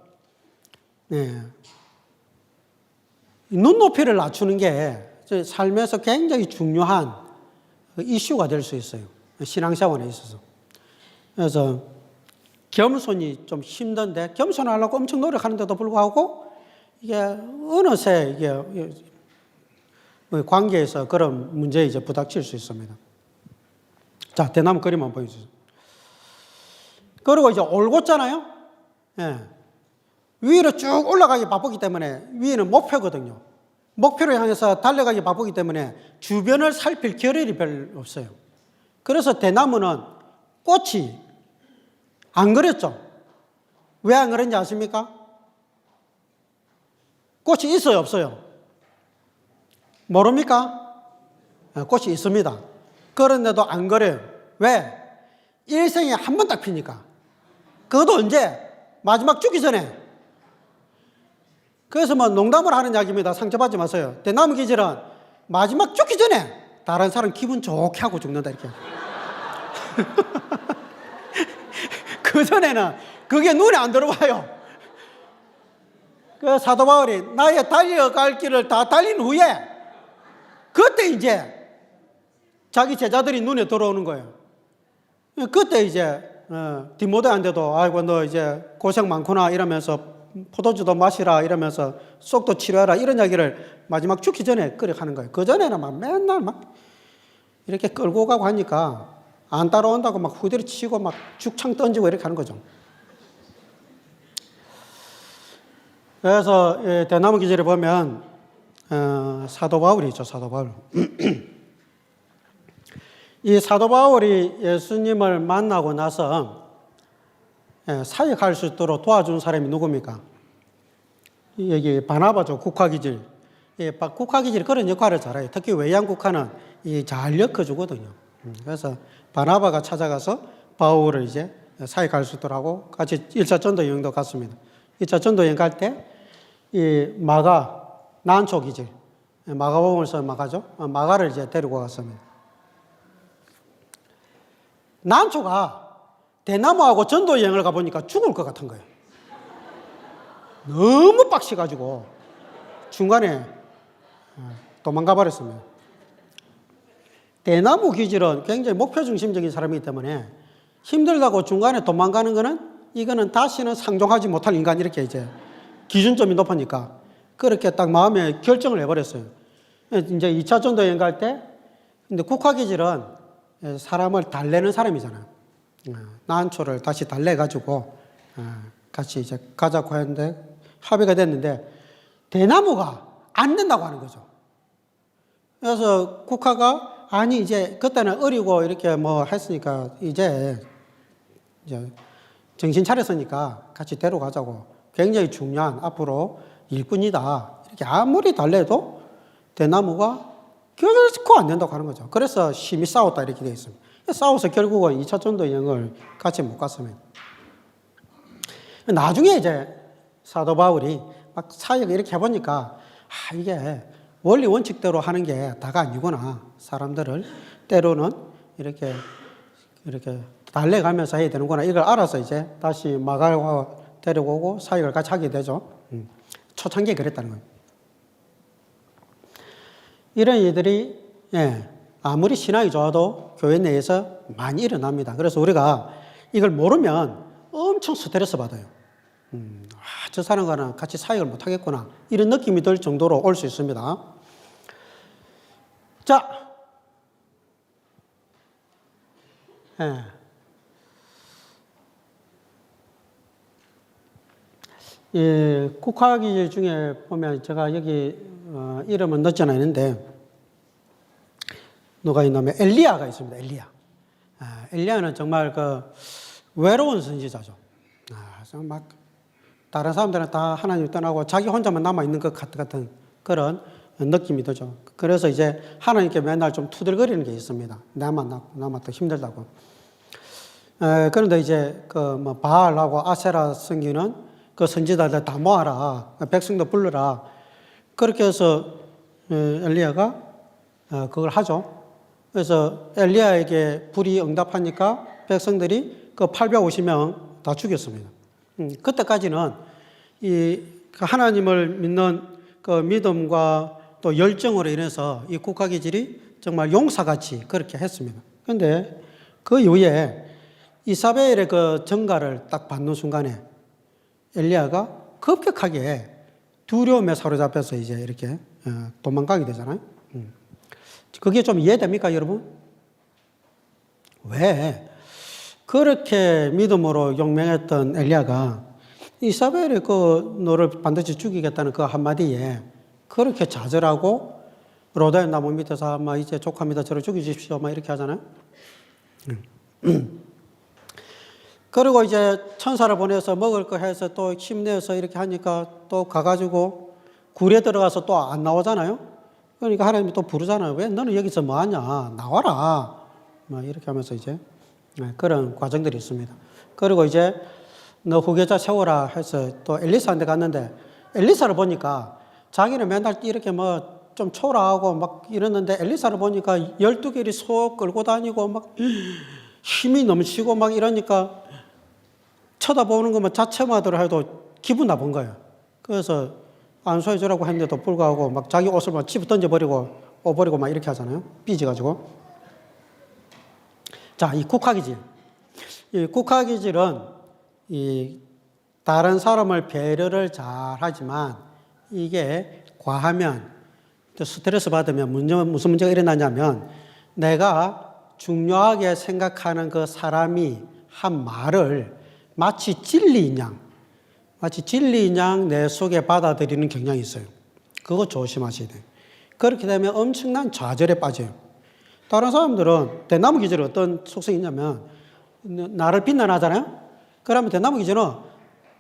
눈높이를 낮추는 게 삶에서 굉장히 중요한 이슈가 될 수 있어요. 신앙생활에 있어서. 그래서 겸손이 좀 힘든데 겸손하려고 엄청 노력하는데도 불구하고 이게 어느새 이게 관계에서 그런 문제에 이제 부닥칠 수 있습니다. 자, 대나무 그림 한번 보여주세요. 그리고 이제 올곧잖아요. 위로 쭉 올라가기 바쁘기 때문에 위에는 목표거든요. 목표를 향해서 달려가기 바쁘기 때문에 주변을 살필 겨를이 별로 없어요. 그래서 대나무는 꽃이 안 그랬죠. 왜 안 그런지 아십니까? 꽃이 있어요, 없어요? 모릅니까? 꽃이 있습니다. 그런데도 안 그래요. 왜? 일생에 한 번 딱 피니까. 그것도 언제? 마지막 죽기 전에. 그래서 뭐 농담을 하는 이야기입니다. 상처받지 마세요. 대나무 기질은 마지막 죽기 전에 다른 사람 기분 좋게 하고 죽는다 이렇게. 그 전에는 그게 눈에 안 들어와요. 그 사도 바울이 나의 달려갈 길을 다 달린 후에 그때 이제 자기 제자들이 눈에 들어오는 거예요. 그때 이제 디모데한테도 아이고 너 이제 고생 많구나 이러면서 포도주도 마시라 이러면서 속도 치료해라 이런 이야기를 마지막 죽기 전에 그렇게 하는 거예요. 그 전에는 막 맨날 막 이렇게 끌고 가고 하니까 안 따라온다고 막 후드를 치고 막 죽창 던지고 이렇게 하는 거죠. 그래서 대나무 기절에 보면 사도 바울이죠. 사도 바울. 이 사도 바울이 예수님을 만나고 나서 사역할 수 있도록 도와준 사람이 누굽니까? 여기 바나바죠. 국화기질. 국화기질이 그런 역할을 잘해요. 특히 외양국화는 잘 엮어주거든요. 그래서 바나바가 찾아가서 바울을 이제 사역할 수 있도록 하고 같이 1차 전도 여행도 갔습니다. 2차 전도 여행 갈 때 이 마가, 난초 기질, 마가복음을 써 마가죠. 마가를 이제 데리고 갔습니다. 난초가 대나무하고 전도 여행을 가보니까 죽을 것 같은 거예요. 너무 빡시가지고 중간에 도망가 버렸습니다. 대나무 기질은 굉장히 목표 중심적인 사람이기 때문에 힘들다고 중간에 도망가는 거는 이거는 다시는 상종하지 못할 인간 이렇게 이제 기준점이 높으니까 그렇게 딱 마음에 결정을 해버렸어요. 이제 2차 전도 여행 갈 때 근데 국화 기질은 사람을 달래는 사람이잖아요. 난초를 다시 달래가지고 같이 이제 가자고 했는데 합의가 됐는데 대나무가 안 된다고 하는 거죠. 그래서 국화가 아니 이제 그때는 어리고 이렇게 뭐 했으니까 이제 정신 차렸으니까 같이 데려가자고 굉장히 중요한 앞으로 일꾼이다 이렇게 아무리 달래도 대나무가 결코 안 된다고 하는 거죠. 그래서 심히 싸웠다 이렇게 되어 있습니다. 싸워서 결국은 2차 전도 여행을 같이 못 갔습니다. 나중에 이제 사도 바울이 막 사역 이렇게 해보니까 이게 원리 원칙대로 하는 게 다가 아니구나. 사람들을 때로는 이렇게 달래가면서 해야 되는구나. 이걸 알아서 이제 다시 마가와 데리고 오고 사역을 같이 하게 되죠. 초창기에 그랬다는 거예요. 이런 일들이 아무리 신앙이 좋아도 교회 내에서 많이 일어납니다. 그래서 우리가 이걸 모르면 엄청 스트레스 받아요. 저 사람과는 같이 사역을 못 하겠구나. 이런 느낌이 들 정도로 올 수 있습니다. 자, 국화기질 중에 보면 제가 여기 이름은 넣지 않았는데 누가 있냐면 엘리야가 있습니다. 엘리야. 엘리야는 정말 그 외로운 선지자죠. 막 다른 사람들은 다 하나님 떠나고 자기 혼자만 남아 있는 것 같은 그런 느낌이 들죠. 그래서 이제 하나님께 맨날 좀 투덜거리는 게 있습니다. 나만 더 힘들다고. 그런데 이제 그 뭐 바알하고 아세라 섬기는 그 선지자들 다 모아라. 백성도 불러라. 그렇게 해서 엘리야가 그걸 하죠. 그래서 엘리야에게 불이 응답하니까 백성들이 그 850명 다 죽였습니다. 그때까지는 이 하나님을 믿는 그 믿음과 또 열정으로 인해서 이 국가기질이 정말 용사같이 그렇게 했습니다. 그런데 그 이후에 이사벨의 그 전가를 딱 받는 순간에 엘리야가 급격하게 두려움에 사로잡혀서 이제 이렇게 도망가게 되잖아요. 그게 좀 이해됩니까, 여러분? 왜? 그렇게 믿음으로 용맹했던 엘리야가 이사벨이 그 너를 반드시 죽이겠다는 그 한마디에 그렇게 좌절하고 로다의 나무 밑에서 아마 이제 족합니다. 저를 죽이십시오. 막 이렇게 하잖아요. 그리고 이제 천사를 보내서 먹을 거 해서 또 힘내서 이렇게 하니까 또 가가지고 굴에 들어가서 또 안 나오잖아요. 그러니까 하나님이 또 부르잖아요. 왜 너는 여기서 뭐 하냐? 나와라. 뭐 이렇게 하면서 이제 그런 과정들이 있습니다. 그리고 이제 너 후계자 세워라 해서 또 엘리사한테 갔는데 엘리사를 보니까 자기는 맨날 이렇게 뭐 좀 초라하고 막 이랬는데 엘리사를 보니까 12개를 속 끌고 다니고 막 힘이 넘치고 막 이러니까 쳐다보는 것만 자체마대로 해도 기분 나쁜 거예요. 그래서 안수해 주라고 했는데도 불구하고 막 자기 옷을 막 집어 던져버리고 옷버리고 막 이렇게 하잖아요. 삐져가지고. 자, 이 국화기질. 이 국화기질은 이 다른 사람을 배려를 잘 하지만 이게 과하면 또 스트레스 받으면 무슨 문제가 일어나냐면 내가 중요하게 생각하는 그 사람이 한 말을 마치 진리인 양 내 속에 받아들이는 경향이 있어요. 그거 조심하셔야 돼요. 그렇게 되면 엄청난 좌절에 빠져요. 다른 사람들은 대나무 기질은 어떤 속성이 있냐면 나를 비난하잖아요. 그러면 대나무 기질은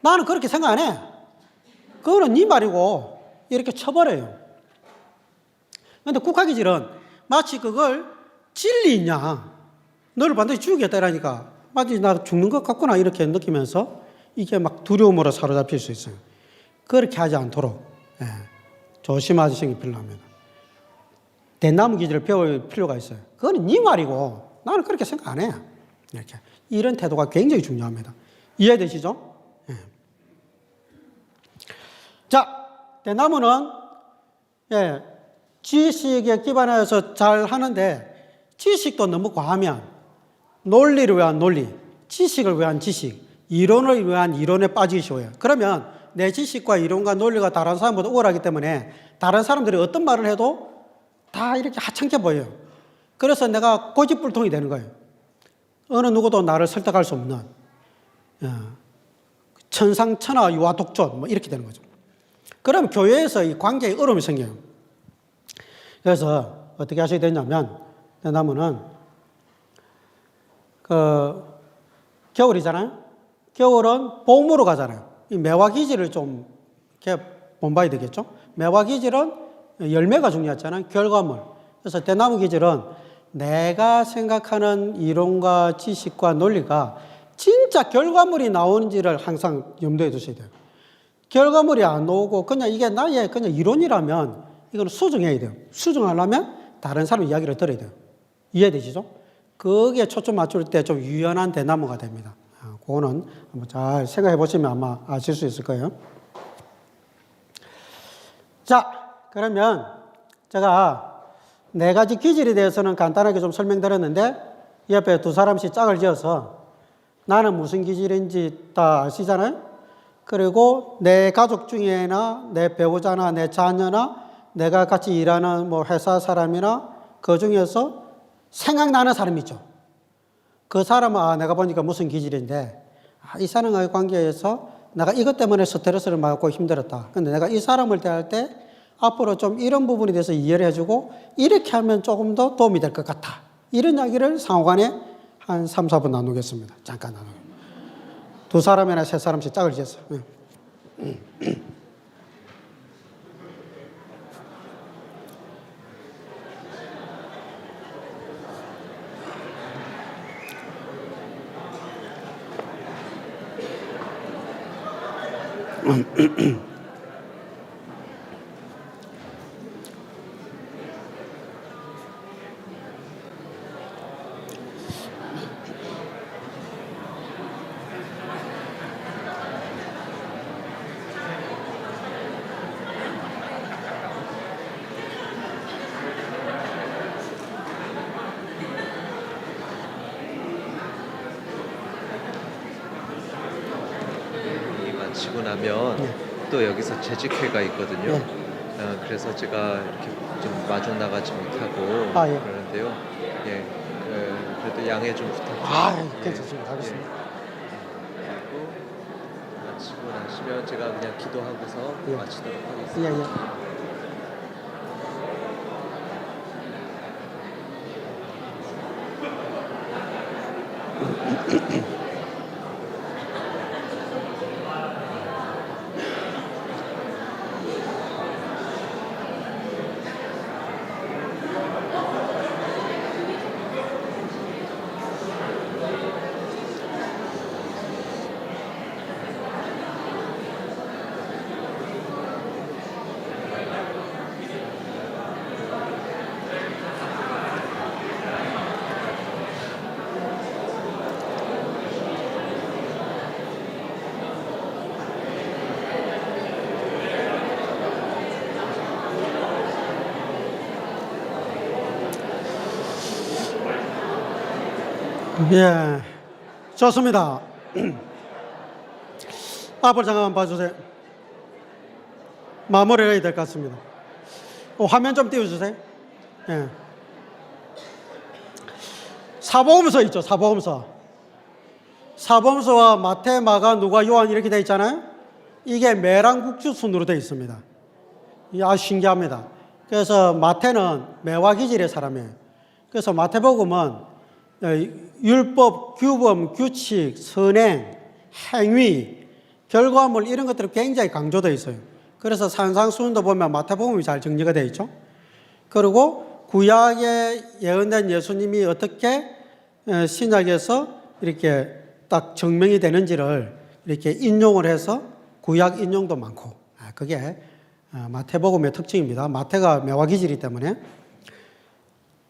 나는 그렇게 생각 안 해. 그거는 네 말이고 이렇게 쳐버려요. 그런데 국화기질은 마치 그걸 진리인 양 너를 반드시 죽이겠다라니까 마치 나 죽는 것 같구나 이렇게 느끼면서 이게 막 두려움으로 사로잡힐 수 있어요. 그렇게 하지 않도록 조심하시는 게 필요합니다. 대나무 기질을 배울 필요가 있어요. 그건 네 말이고 나는 그렇게 생각 안 해. 이렇게 이런 태도가 굉장히 중요합니다. 이해되시죠? 자, 대나무는 지식에 기반해서 잘 하는데 지식도 너무 과하면 논리를 위한 논리, 지식을 위한 지식, 이론을 위한 이론에 빠지기 쉬워요. 그러면 내 지식과 이론과 논리가 다른 사람보다 우월하기 때문에 다른 사람들이 어떤 말을 해도 다 이렇게 하찮게 보여요. 그래서 내가 고집불통이 되는 거예요. 어느 누구도 나를 설득할 수 없는 천상천하 유아독존 뭐 이렇게 되는 거죠. 그럼 교회에서 이 관계에 어려움이 생겨요. 그래서 어떻게 하셔야 되냐면 대나무는 겨울이잖아요. 겨울은 봄으로 가잖아요. 이 매화기질을 좀 이렇게 본봐야 되겠죠. 매화기질은 열매가 중요하잖아요. 결과물. 그래서 대나무 기질은 내가 생각하는 이론과 지식과 논리가 진짜 결과물이 나오는지를 항상 염두에 두셔야 돼요. 결과물이 안 나오고 그냥 이게 나의 그냥 이론이라면 이거는 수정해야 돼요. 수정하려면 다른 사람 이야기를 들어야 돼요. 이해되시죠? 거기에 초점 맞출 때 좀 유연한 대나무가 됩니다. 그거는 한번 잘 생각해 보시면 아마 아실 수 있을 거예요. 자, 그러면 제가 네 가지 기질에 대해서는 간단하게 좀 설명드렸는데 옆에 두 사람씩 짝을 지어서 나는 무슨 기질인지 다 아시잖아요? 그리고 내 가족 중에나 내 배우자나 내 자녀나 내가 같이 일하는 뭐 회사 사람이나 그 중에서 생각나는 사람이 있죠. 그 사람은 내가 보니까 무슨 기질인데 이 사람과의 관계에서 내가 이것 때문에 스트레스를 받고 힘들었다. 근데 내가 이 사람을 대할 때 앞으로 좀 이런 부분에 대해서 이해를 해주고 이렇게 하면 조금 더 도움이 될 것 같아. 이런 이야기를 상호간에 한 3, 4분 나누겠습니다. 잠깐 나누겠습니다. 두 사람이나 세 사람씩 짝을 지었어요. 마치고 나면 또 여기서 재직회가 있거든요. 그래서 제가 이렇게 좀 마중 나가지 못하고 그러는데요. 그래도 양해 좀 부탁드립니다. 괜찮습니다. 알겠습니다. 그리고 마치고 나시면 제가 그냥 기도하고서 마치도록 하겠습니다. 예, 좋습니다. 앞을 잠깐만 봐주세요. 마무리를 해야 될 것 같습니다. 화면 좀 띄워주세요. 예. 사복음서 있죠, 사복음서. 사복음서와 마태, 마가, 누가, 요한 이렇게 되어 있잖아요. 이게 매랑국주 순으로 되어 있습니다. 이게 아주 신기합니다. 그래서 마태는 매화기질의 사람이에요. 그래서 마태복음은 율법, 규범, 규칙, 선행, 행위, 결과물 이런 것들이 굉장히 강조되어 있어요. 그래서 산상수훈도 보면 마태복음이 잘 정리가 되어 있죠. 그리고 구약에 예언된 예수님이 어떻게 신약에서 이렇게 딱 증명이 되는지를 이렇게 인용을 해서 구약 인용도 많고, 그게 마태복음의 특징입니다. 마태가 매화기질이기 때문에.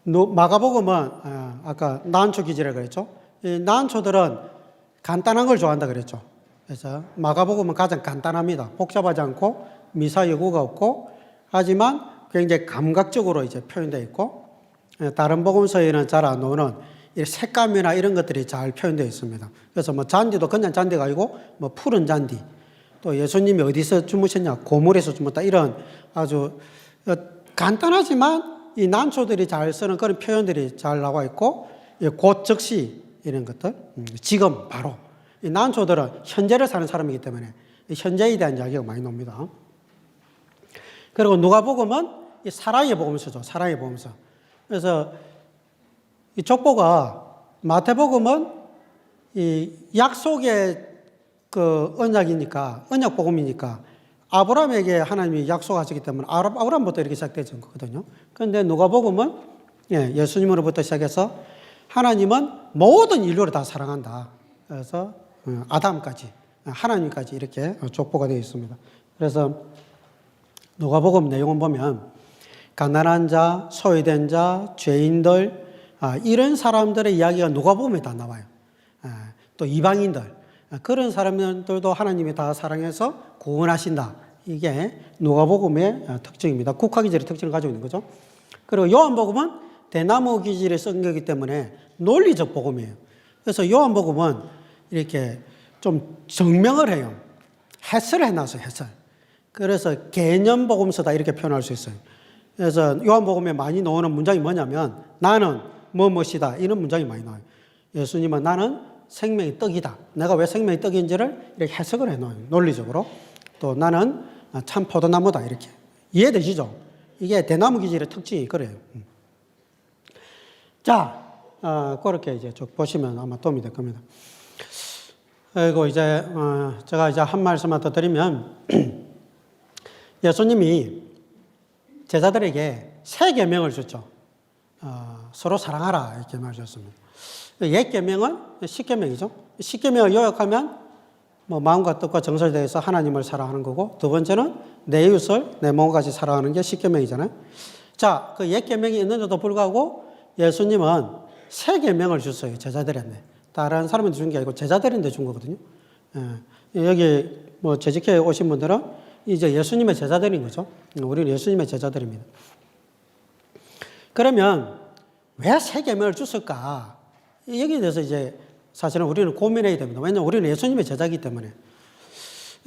마가복음은 아까 난초 기질이라고 그랬죠. 이 난초들은 간단한 걸 좋아한다 그랬죠. 그래서 마가복음은 가장 간단합니다. 복잡하지 않고 미사 여구가 없고, 하지만 굉장히 감각적으로 이제 표현되어 있고, 다른 복음서에는 잘 안 나오는 색감이나 이런 것들이 잘 표현되어 있습니다. 그래서 뭐 잔디도 그냥 잔디가 아니고 뭐 푸른 잔디, 또 예수님이 어디서 주무셨냐, 고물에서 주mus다, 이런 아주 간단하지만 이 난초들이 잘 쓰는 그런 표현들이 잘 나와 있고, 곧 즉시 이런 것들, 지금 바로. 이 난초들은 현재를 사는 사람이기 때문에 현재에 대한 이야기가 많이 나옵니다. 그리고 누가복음은 이 사랑의 복음서죠. 사랑의 복음서. 그래서 이 족보가, 마태복음은 이 약속의 그 언약이니까, 언약 복음이니까 아브라함에게 하나님이 약속하셨기 때문에 아브라함부터 이렇게 시작되는 거거든요. 그런데 누가복음은 예수님으로부터 시작해서 하나님은 모든 인류를 다 사랑한다. 그래서 아담까지, 하나님까지 이렇게 족보가 되어 있습니다. 그래서 누가복음 내용을 보면 가난한 자, 소외된 자, 죄인들, 이런 사람들의 이야기가 누가복음에 다 나와요. 또 이방인들, 그런 사람들도 하나님이 다 사랑해서 구원하신다. 이게 누가복음의 특징입니다. 국화기질의 특징을 가지고 있는 거죠. 그리고 요한복음은 대나무 기질의 쓴 거기 때문에 논리적 복음이에요. 그래서 요한복음은 이렇게 좀 증명을 해요. 해설을 해놨어요, 해설. 그래서 개념 복음서다 이렇게 표현할 수 있어요. 그래서 요한복음에 많이 나오는 문장이 뭐냐면 나는 뭐뭐이다, 이런 문장이 많이 나와요. 예수님은 나는 생명의 떡이다. 내가 왜 생명의 떡인지를 이렇게 해석을 해놔요, 논리적으로. 또 나는 참 포도나무다, 이렇게. 이해되시죠? 이게 대나무 기질의 특징이 그래요. 자, 그렇게 이제 쭉 보시면 아마 도움이 될 겁니다. 그리고 이제 제가 이제 한 말씀만 더 드리면 예수님이 제자들에게 세 계명을 줬죠. 서로 사랑하라 이렇게 말하셨습니다. 옛 계명은 십계명이죠. 십계명을 요약하면 뭐 마음과 뜻과 정서에 대해서 하나님을 사랑하는 거고, 두 번째는 내 이웃을 내 몸과 같이 사랑하는 게 십계명이잖아요. 자, 그 옛 계명이 있는데도 불구하고 예수님은 세 계명을 줬어요, 제자들한테. 다른 사람한테 준 게 아니고 제자들한테 준 거거든요. 여기 뭐 재직해 오신 분들은 이제 예수님의 제자들인 거죠. 우리는 예수님의 제자들입니다. 그러면 왜 세 계명을 줬을까? 여기에 대해서 이제 사실은 우리는 고민해야 됩니다. 왜냐하면 우리는 예수님의 제자이기 때문에.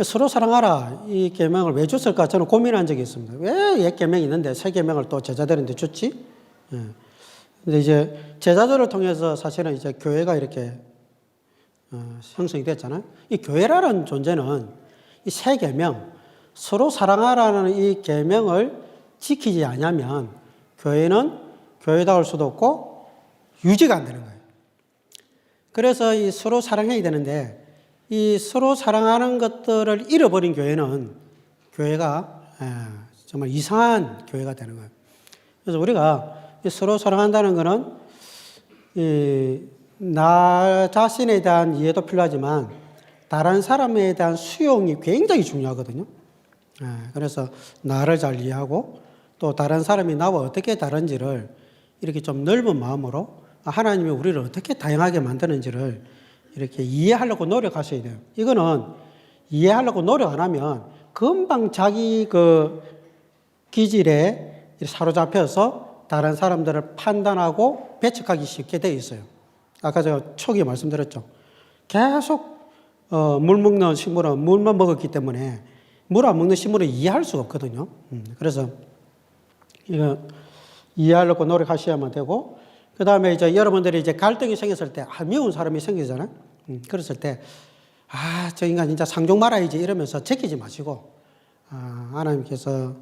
서로 사랑하라 이 계명을 왜 줬을까? 저는 고민한 적이 있습니다. 왜 옛 계명이 있는데 새 계명을 또 제자들한테 줬지? 근데 이제 제자들을 통해서 사실은 이제 교회가 이렇게 형성이 됐잖아요. 이 교회라는 존재는 이 새 계명, 서로 사랑하라는 이 계명을 지키지 않으면 교회는 교회다울 수도 없고 유지가 안 되는 거예요. 그래서 이 서로 사랑해야 되는데 이 서로 사랑하는 것들을 잃어버린 교회는 교회가 정말 이상한 교회가 되는 거예요. 그래서 우리가 서로 사랑한다는 것은 나 자신에 대한 이해도 필요하지만 다른 사람에 대한 수용이 굉장히 중요하거든요. 그래서 나를 잘 이해하고 또 다른 사람이 나와 어떻게 다른지를 이렇게 좀 넓은 마음으로 하나님이 우리를 어떻게 다양하게 만드는지를 이렇게 이해하려고 노력하셔야 돼요. 이거는 이해하려고 노력 안 하면 금방 자기 그 기질에 사로잡혀서 다른 사람들을 판단하고 배척하기 쉽게 되어 있어요. 아까 제가 초기에 말씀드렸죠. 계속 물 먹는 식물은 물만 먹었기 때문에 물 안 먹는 식물은 이해할 수가 없거든요. 그래서 이거 이해하려고 노력하셔야만 되고, 그 다음에 이제 여러분들이 이제 갈등이 생겼을 때, 미운 사람이 생기잖아요. 그랬을 때, 저 인간 진짜 상종 말아야지 이러면서 제끼지 마시고, 하나님께서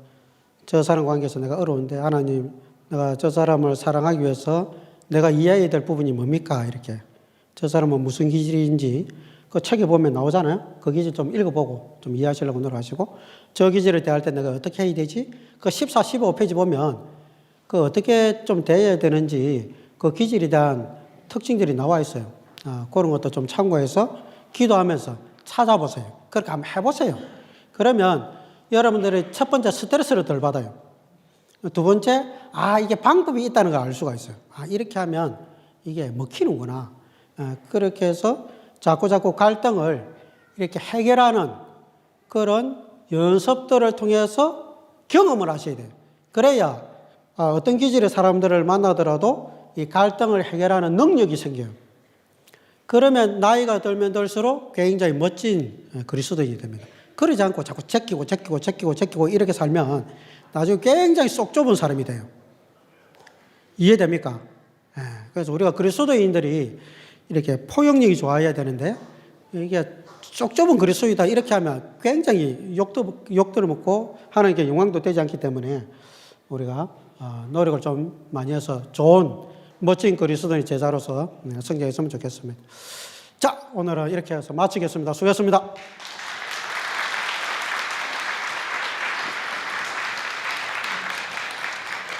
저 사람 관계에서 내가 어려운데, 하나님, 내가 저 사람을 사랑하기 위해서 내가 이해해야 될 부분이 뭡니까? 이렇게. 저 사람은 무슨 기질인지, 그 책에 보면 나오잖아요. 그 기질 좀 읽어보고 좀 이해하시려고 노력하시고, 저 기질을 대할 때 내가 어떻게 해야 되지? 그 14, 15페이지 보면 그 어떻게 좀 대해야 되는지 그 기질에 대한 특징들이 나와 있어요. 그런 것도 좀 참고해서 기도하면서 찾아보세요. 그렇게 한번 해보세요. 그러면 여러분들이 첫 번째 스트레스를 덜 받아요. 두 번째, 이게 방법이 있다는 걸 알 수가 있어요. 이렇게 하면 이게 먹히는구나. 그렇게 해서 자꾸 갈등을 이렇게 해결하는 그런 연습들을 통해서 경험을 하셔야 돼요. 그래야 어떤 기질의 사람들을 만나더라도 이 갈등을 해결하는 능력이 생겨요. 그러면 나이가 들면 들수록 굉장히 멋진 그리스도인이 됩니다. 그러지 않고 자꾸 제끼고 이렇게 살면 나중에 굉장히 속 좁은 사람이 돼요. 이해됩니까? 그래서 우리가 그리스도인들이 이렇게 포용력이 좋아야 되는데, 이게 속 좁은 그리스도이다 이렇게 하면 굉장히 욕들을 먹고 하나님께 영광도 되지 않기 때문에 우리가 노력을 좀 많이 해서 좋은 멋진 그리스도인 제자로서 성장했으면 좋겠습니다. 자, 오늘은 이렇게 해서 마치겠습니다. 수고하셨습니다.